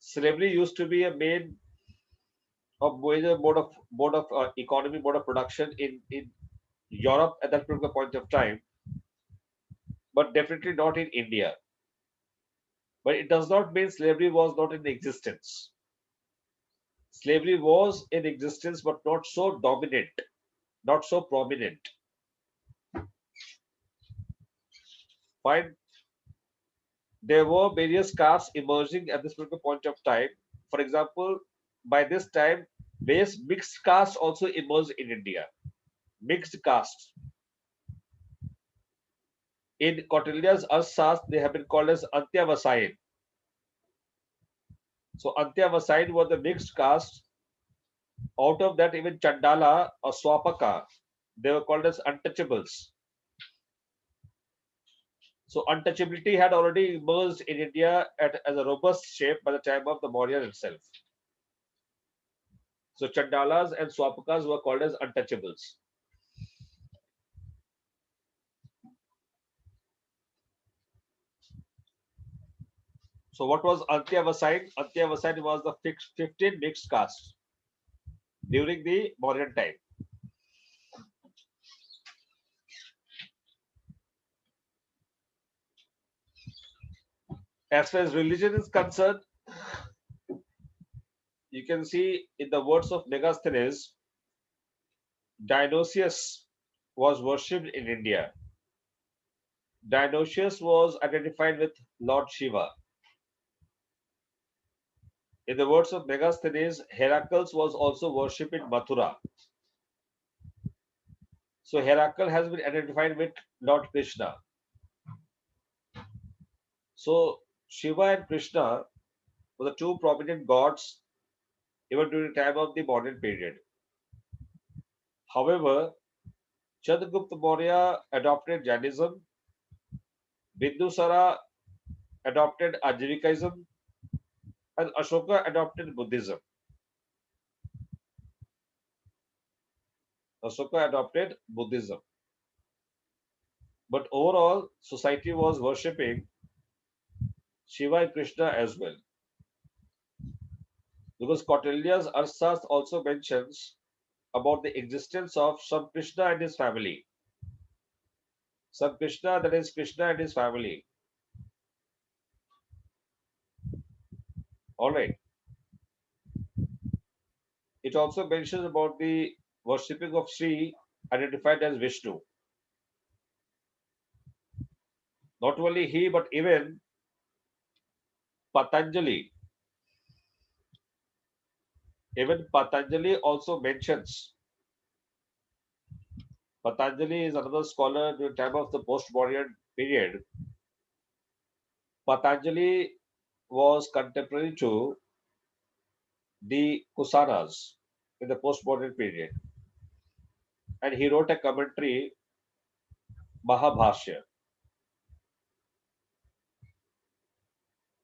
Slavery used to be a major mode of economy, mode of production in Europe at that particular point of time, but definitely not in India. But it does not mean slavery was not in existence. Slavery was in existence, but not so dominant, not so prominent. Fine. There were various castes emerging at this particular point of time. For example, by this time, various mixed castes also emerged in India. Mixed castes. In Kautilya's Arthashastra, they have been called as Antyavasayin. So Antyavasayin were the mixed caste Out of that, even Chandala or Swapaka, they were called as untouchables. So untouchability had already emerged in India as a robust shape by the time of the Maurya itself. So Chandalas and Swapakas were called as untouchables. So what was Antyavasai? Antyavasai was the 15 mixed caste during the Mauryan time. As far as religion is concerned, you can see in the words of Megasthenes, Dionysius was worshipped in India. Dionysius was identified with Lord Shiva. In the words of Megasthenes, Heracles was also worshipped in Mathura. So Heracles has been identified with Lord Krishna. So Shiva and Krishna were the two prominent gods even during the time of the modern period. However, Chandragupta Maurya adopted Jainism, Bindusara adopted Ajivikaism, and Ashoka adopted Buddhism. Ashoka adopted Buddhism. But overall, society was worshipping Shiva and Krishna as well. Because Kautilya's Arsas also mentions about the existence of some Krishna and his family. Some Krishna, that is Krishna and his family. Alright. It also mentions about the worshipping of Sri identified as Vishnu. Not only he, but even Patanjali. Even Patanjali also mentions. Patanjali is another scholar during the time of the post-Mauryan period. Patanjali was contemporary to the Kusanas in the post-modern period. And he wrote a commentary, Mahabhashya,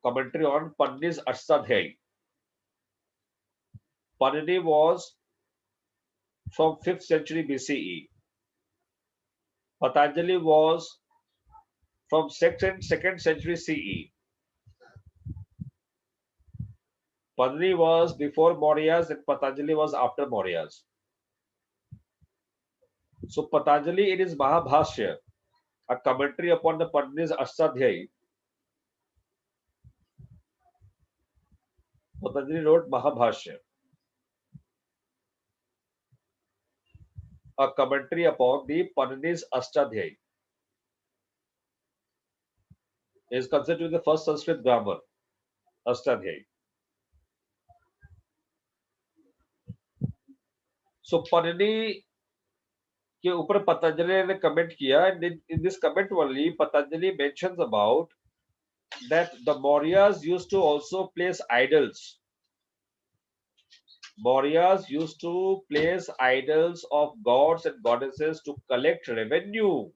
commentary on Panini's Ashtadhyayi. Panini was from 5th century BCE. Patanjali was from 2nd century CE. Panini was before Mauryas and Patanjali was after Mauryas. So Patanjali in his Mahabhashya, a commentary upon the Panini's Ashtadhyayi, Patanjali wrote Mahabhashya, a commentary upon the Panini's Ashtadhyayi. It is considered to be the first Sanskrit grammar, Ashtadhyayi. So Panini के ऊपर पतंजलि ने comment किया, and in this comment only Patanjali mentions about that the Mauryas used to also place idols. Mauryas used to place idols of gods and goddesses to collect revenue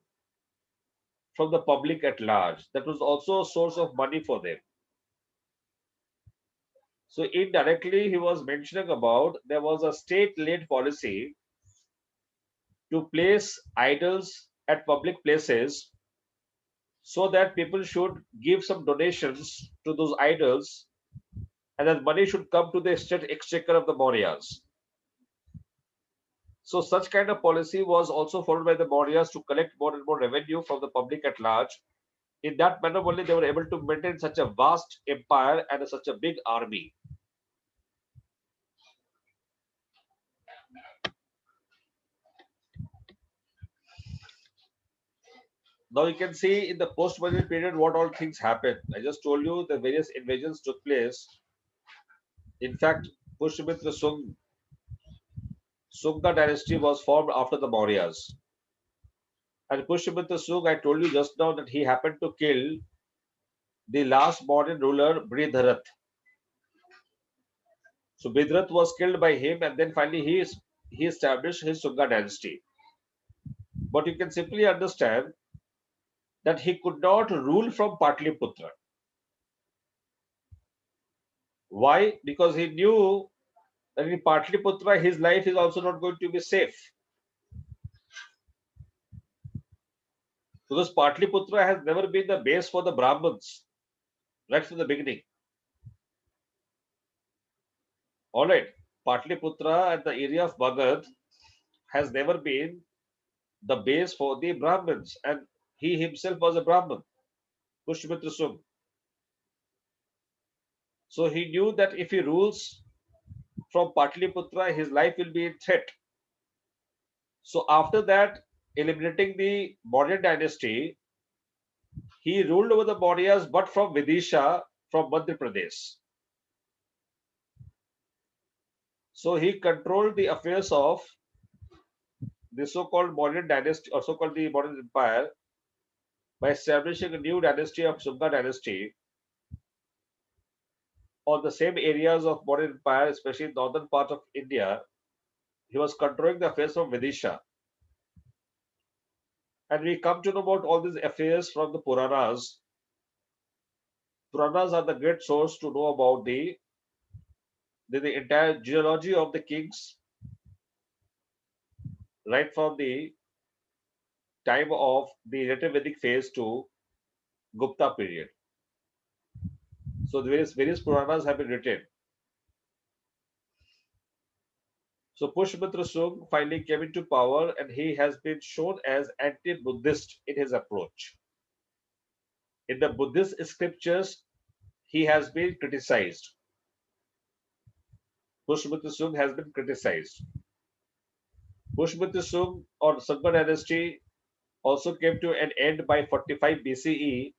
from the public at large. That was also a source of money for them. So indirectly he was mentioning about there was a state-led policy to place idols at public places so that people should give some donations to those idols and that money should come to the state exchequer of the Mauryas. So such kind of policy was also followed by the Mauryas to collect more and more revenue from the public at large. In that manner only they were able to maintain such a vast empire and such a big army. Now you can see in the post-Mauryan period what all things happened. I just told you the various invasions took place. In fact, Pushyamitra Sunga dynasty was formed after the Mauryas. And Pushyamitra Sung, I told you just now that he happened to kill the last modern ruler, Bridharath. So Bidrath was killed by him, and then finally he established his Sunga dynasty. But you can simply understand that he could not rule from Patliputra. Why? Because he knew that in Patliputra his life is also not going to be safe. Because Patliputra has never been the base for the Brahmins right from the beginning. Alright, Patliputra and the area of Magad has never been the base for the Brahmins, and he himself was a Brahmin, Pushmitra Sung. So he knew that if he rules from Patliputra, his life will be in threat. So after that, eliminating the Mauryan dynasty, he ruled over the Mauryas, but from Vidisha, from Madhya Pradesh. So he controlled the affairs of the so-called Mauryan dynasty, or so-called the Mauryan Empire, by establishing a new dynasty of Sunga dynasty on the same areas of Mauryan Empire, especially northern part of India. He was controlling the affairs of Vidisha. And we come to know about all these affairs from the Puranas. Puranas are the great source to know about the entire genealogy of the kings, right from the time of the later Vedic phase to Gupta period. So the various Puranas have been written. So Pushmitra Sung finally came into power, and he has been shown as anti-Buddhist in his approach. In the Buddhist scriptures, he has been criticized. Pushmitra Sung has been criticized. Pushmitra Sung or Sanga dynasty also came to an end by 45 BCE.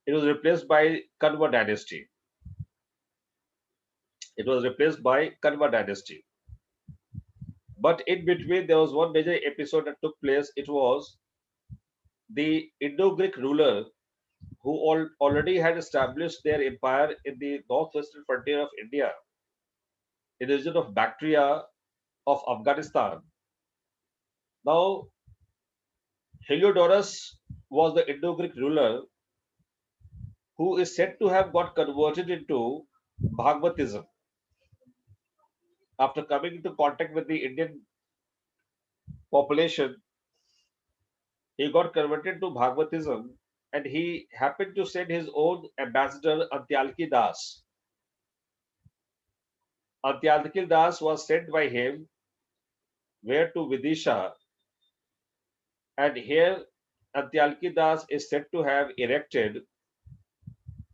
It was replaced by Kanva dynasty. It was replaced by Kanva dynasty. But in between, there was one major episode that took place. It was the Indo-Greek ruler who already had established their empire in the northwestern frontier of India, in the region of Bactria of Afghanistan. Now, Heliodorus was the Indo-Greek ruler who is said to have got converted into Bhagavatism after coming into contact with the Indian population. He got converted to Bhagavatism, and he happened to send his own ambassador Antyalki Das. Antyalki Das was sent by him where to Vidisha, and here Antyalki Das is said to have erected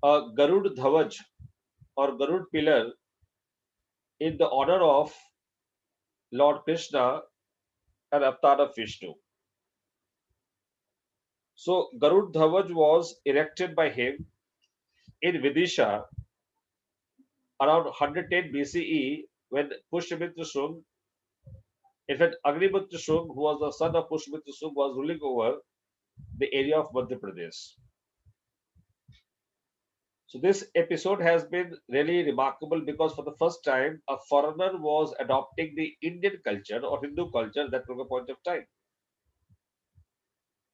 a Garud Dhavaj or Garud pillar in the honor of Lord Krishna and Avatar of Vishnu. So Garud Dhavaj was erected by him in Vidisha around 110 BCE when Pushmitra Sung, in fact Agnimitra Sung, who was the son of Pushmitra Sung, was ruling over the area of Madhya Pradesh. So this episode has been really remarkable because for the first time a foreigner was adopting the Indian culture or Hindu culture at that point of time.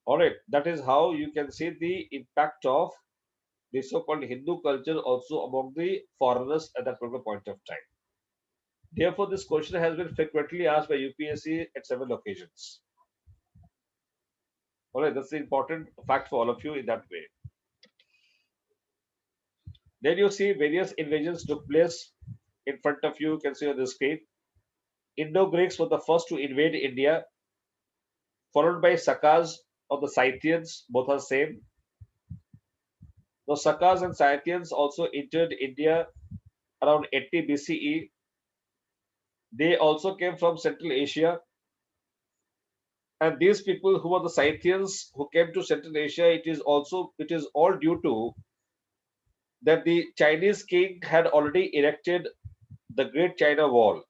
Alright, that is how you can see the impact of the so-called Hindu culture also among the foreigners at that point of time. Therefore, this question has been frequently asked by UPSC at several occasions. Alright, that's the important fact for all of you in that way. Then you see various invasions took place in front of you. You can see on the screen. Indo-Greeks were the first to invade India, followed by SAKAS or the Scythians, both are same. The SAKAS and Scythians also entered India around 80 BCE. They also came from Central Asia. And these people who were the Scythians who came to Central Asia, it is all due to that the Chinese king had already erected the Great China Wall.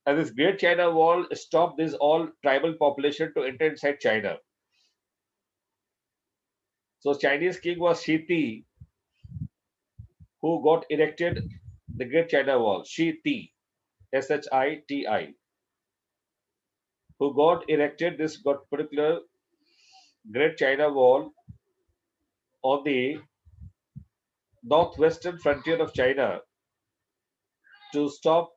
And this Great China Wall stopped this all tribal population to enter inside China. So Chinese king was Shiti, who got erected the Great China Wall, Shiti, Shiti, who got erected this got particular Great China Wall on the northwestern frontier of China to stop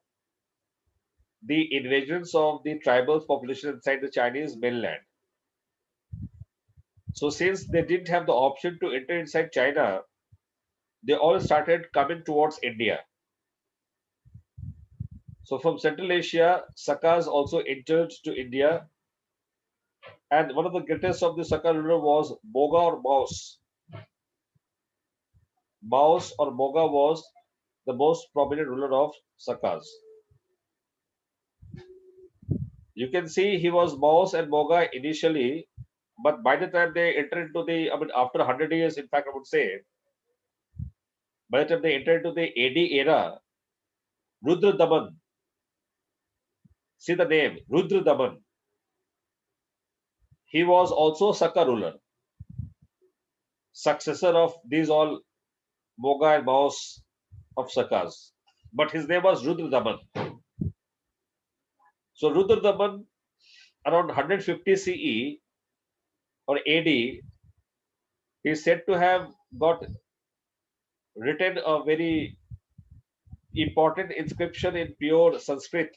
the invasions of the tribal population inside the Chinese mainland. So since they didn't have the option to enter inside China, they all started coming towards India. So from Central Asia, Sakas also entered to India, and one of the greatest of the Saka ruler was Moga or Maus. Maus or Moga was the most prominent ruler of Sakas. You can see he was Maus and Moga initially, but by the time they entered into the, after 100 years, in fact, I would say, by the time they entered into the AD era, Rudra Daman, see the name, Rudra Daman, he was also Saka ruler, successor of these all Moga and Maus of Sakas. But his name was Rudra Daman. So Rudra Daman, around 150 CE or AD, is said to have got written a very important inscription in pure Sanskrit.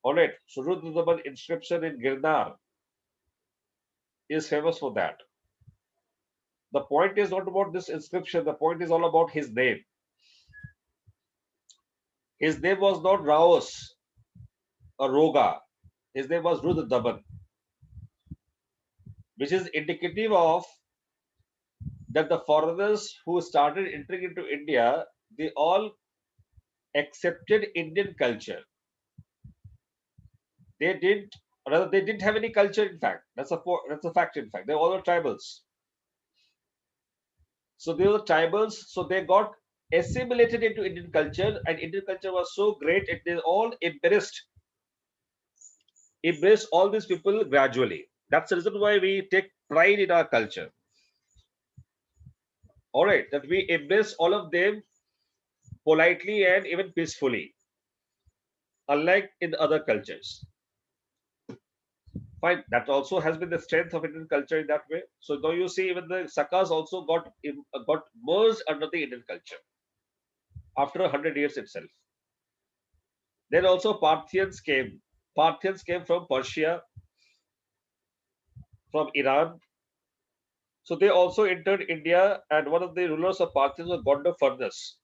Alright, so Rudra Daman inscription in Girnar is famous for that. The point is not about this inscription, the point is all about his name. His name was not Raos or Roga, his name was Rudra Daman, which is indicative of that the foreigners who started entering into India, they all accepted Indian culture. They didn't, rather they didn't have any culture. In fact, that's a fact. In fact, they all were tribals. So they were tribals. So they got assimilated into Indian culture, and Indian culture was so great, they all embraced all these people gradually. That's the reason why we take pride in our culture. All right, that we embrace all of them politely and even peacefully, unlike in other cultures. Fine, that also has been the strength of Indian culture in that way. So now you see, even the Sakas also got merged under the Indian culture after 100 years itself. Then also Parthians came. Parthians came from Persia, from Iran. So they also entered India, and one of the rulers of Parthians was Gondopharnes.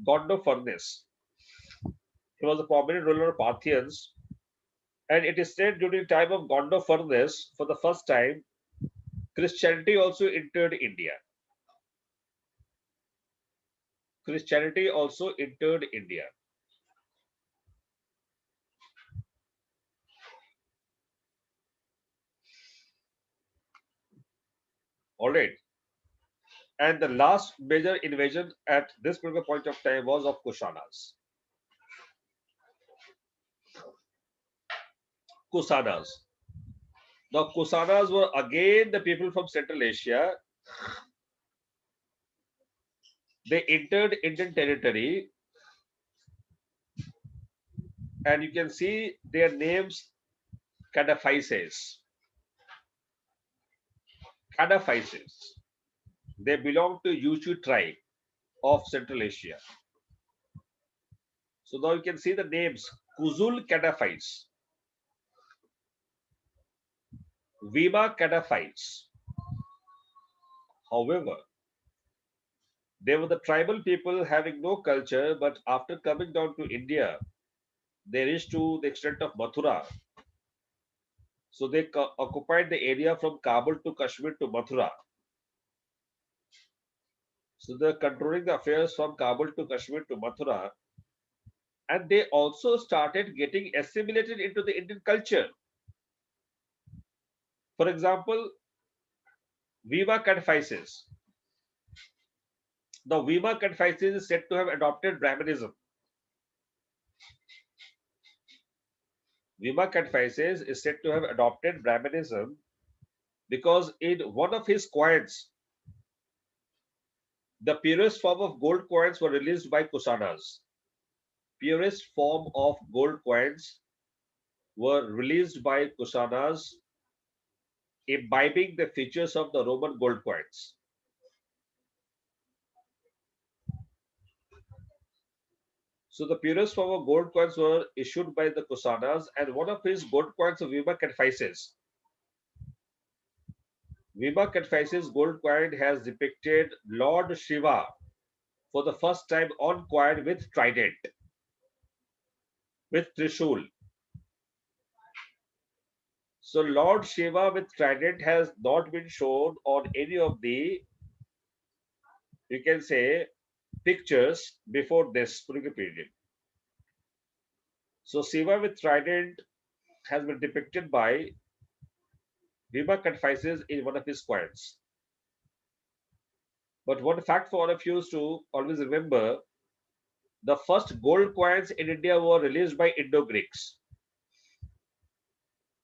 Gondopharnes. He was a prominent ruler of Parthians, and it is said during the time of Gondopharnes, for the first time, Christianity also entered India. Christianity also entered India. All right. And the last major invasion at this particular point of time was of Kushanas. Kusanas. Now, Kusanas were again the people from Central Asia. They entered Indian territory, and you can see their names, Cadaphyses. Cadaphyses. They belong to Yuchu tribe of Central Asia. So now you can see the names Kuzul Cadaphytes, Vima Cadaphytes. However, they were the tribal people having no culture, but after coming down to India, they reached to the extent of Mathura. So they occupied the area from Kabul to Kashmir to Mathura. So they're controlling the affairs from Kabul to Kashmir to Mathura. And they also started getting assimilated into the Indian culture. For example, Vima Cadphises. The Vima Cadphises is said to have adopted Brahmanism. Vima Cadphises is said to have adopted Brahmanism because in one of his coins, The purest form of gold coins were released by Kushanas. Purest form of gold coins were released by Kushanas, imbibing the features of the Roman gold coins. So the purest form of gold coins were issued by the Kusanas, and one of his gold coins of Vima Cataphysis. Vima Cataphysis gold coin has depicted Lord Shiva for the first time on coin with trident, with Trishul. So Lord Shiva with trident has not been shown on any of the, you can say, pictures before this particular period. So Shiva with trident has been depicted by Vima Cataphysis in one of his coins. But one fact for all of you is to always remember, the first gold coins in India were released by Indo-Greeks.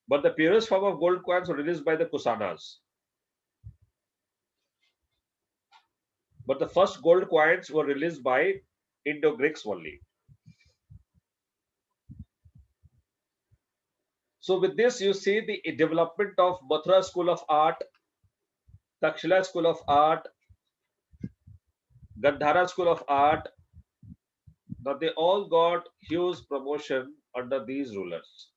But the purest form of gold coins were released by the Kusanas. But the first gold coins were released by Indo-Greeks only. So with this, you see the development of Mathura School of Art, Takshila School of Art, Gandhara School of Art. Now they all got huge promotion under these rulers.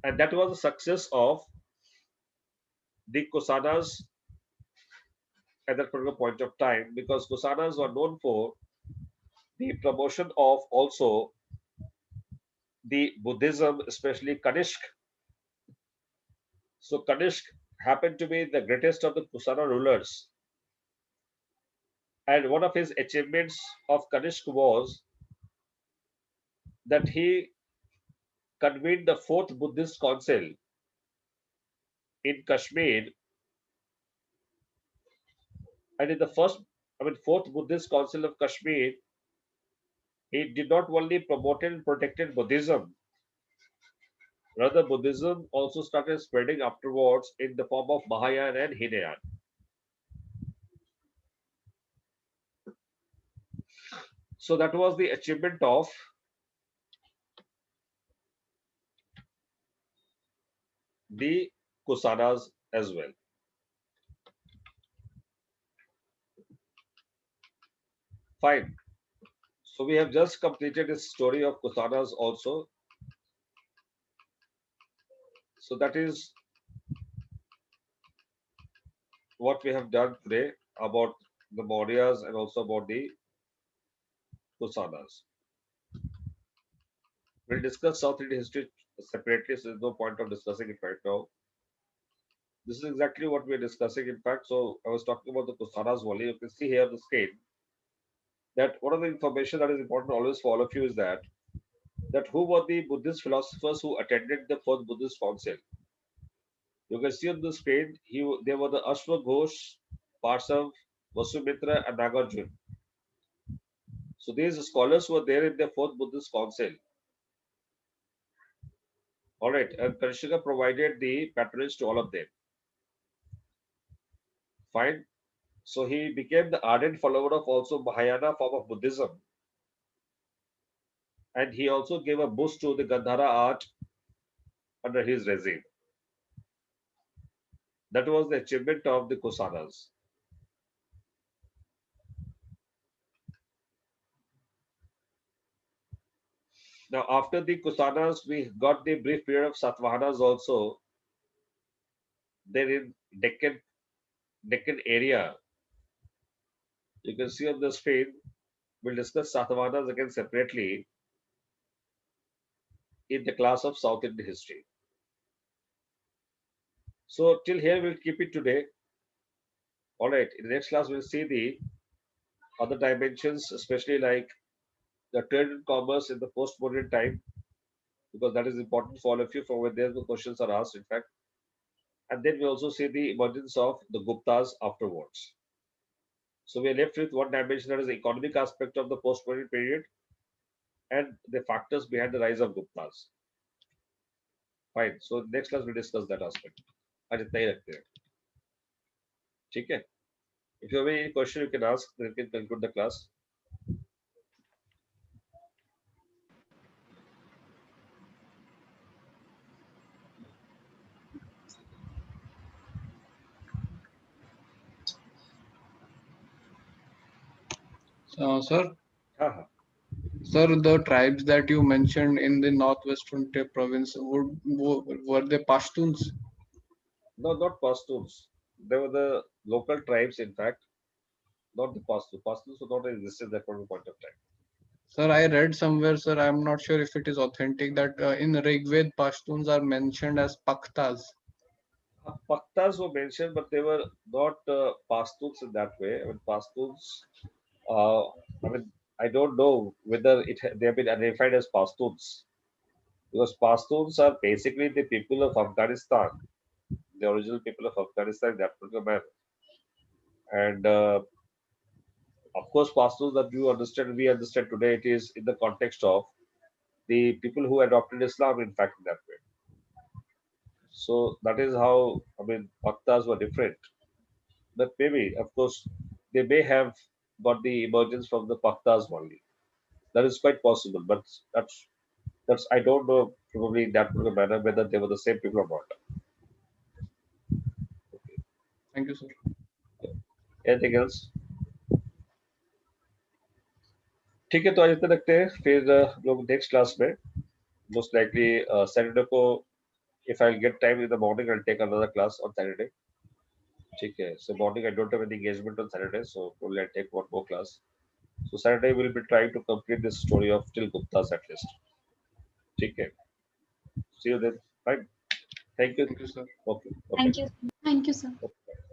And that was the success of the Kusanas at that particular point of time, because Kusanas were known for the promotion of also the Buddhism, especially Kanishk. So Kanishk happened to be the greatest of the Kusana rulers. And one of his achievements of Kanishk was that he convened the fourth Buddhist council in Kashmir. And in the fourth Buddhist council of Kashmir, he did not only promoted and protected Buddhism, rather Buddhism also started spreading afterwards in the form of Mahayana and Hinayana. So that was the achievement of the Kusanas as well. Fine. So we have just completed the story of Kusanas also. So that is what we have done today about the Mauryas and also about the Kusanas. We'll discuss South Indian history separately, so there's no point of discussing it right now. This is exactly what we're discussing, in fact. So I was talking about the Kusanas only. You can see here on the screen that one of the information that is important always for all of you is that who were the Buddhist philosophers who attended the fourth Buddhist council. You can see on the screen, they were the Ashwaghosh, Parsav, Vasumitra, and Nagarjuna. So these scholars were there in the fourth Buddhist council. All right, and Kanishka provided the patronage to all of them. Fine. So he became the ardent follower of also Mahayana form of Buddhism. And he also gave a boost to the Gandhara art under his regime. That was the achievement of the Kusanas. Now, after the Kusanas, we got the brief period of Satavahanas also. Then in Deccan area, you can see on the screen, we'll discuss Satavahanas again separately in the class of South Indian history. So till here we'll keep it today. All right, in the next class we'll see the other dimensions, especially like the trade and commerce in the post-modern time, because that is important for all of you from where the questions are asked, in fact. And then we also see the emergence of the Guptas afterwards. So we are left with one dimension, that is the economic aspect of the post-modern period and the factors behind the rise of Guptas. Fine. So next class we'll discuss that aspect. आज इतना ही रखते हैं. ठीक है. If you have any question, you can ask. Then we can conclude the class. Sir, Haha. sir, the tribes that you mentioned in the northwestern province were they Pashtuns? No, not Pashtuns. They were the local tribes, in fact, not the Pashtuns. Pashtuns were not existed at that point of time. Sir, I read somewhere, sir, I'm not sure if it is authentic, that in Rigved, Pashtuns are mentioned as Pakhtas. Pakhtas were mentioned, but they were not Pashtuns in that way. I mean, Pashtuns. I mean, I don't know whether they have been identified as Pashtuns, because Pashtuns are basically the people of Afghanistan, the original people of Afghanistan, that particular manner. And of course, Pashtuns that you understand, we understand today, it is in the context of the people who adopted Islam, in fact, in that way. So that is how, I mean, Pakhtas were different. But maybe, of course, they may have got the emergence from the Pakhtas only. That is quite possible, but that's I don't know probably in that particular manner whether they were the same people or not. Thank you, sir. Anything else? ठीक है तो आज इतना रखते हैं फिर हम लोग नेक्स्ट क्लास में मोस्ट लाइकली सैटरडे को if I'll get time in the morning I'll take another class on Saturday. ठीक है so morning I don't have any engagement on Saturday so probably I'll take one more class. So Saturday we'll be trying to complete this story of till Gupta's at least. ठीक है see you then. Fine. Thank you. Thank you, sir. Okay. Okay. Thank you. Thank you, sir. Okay.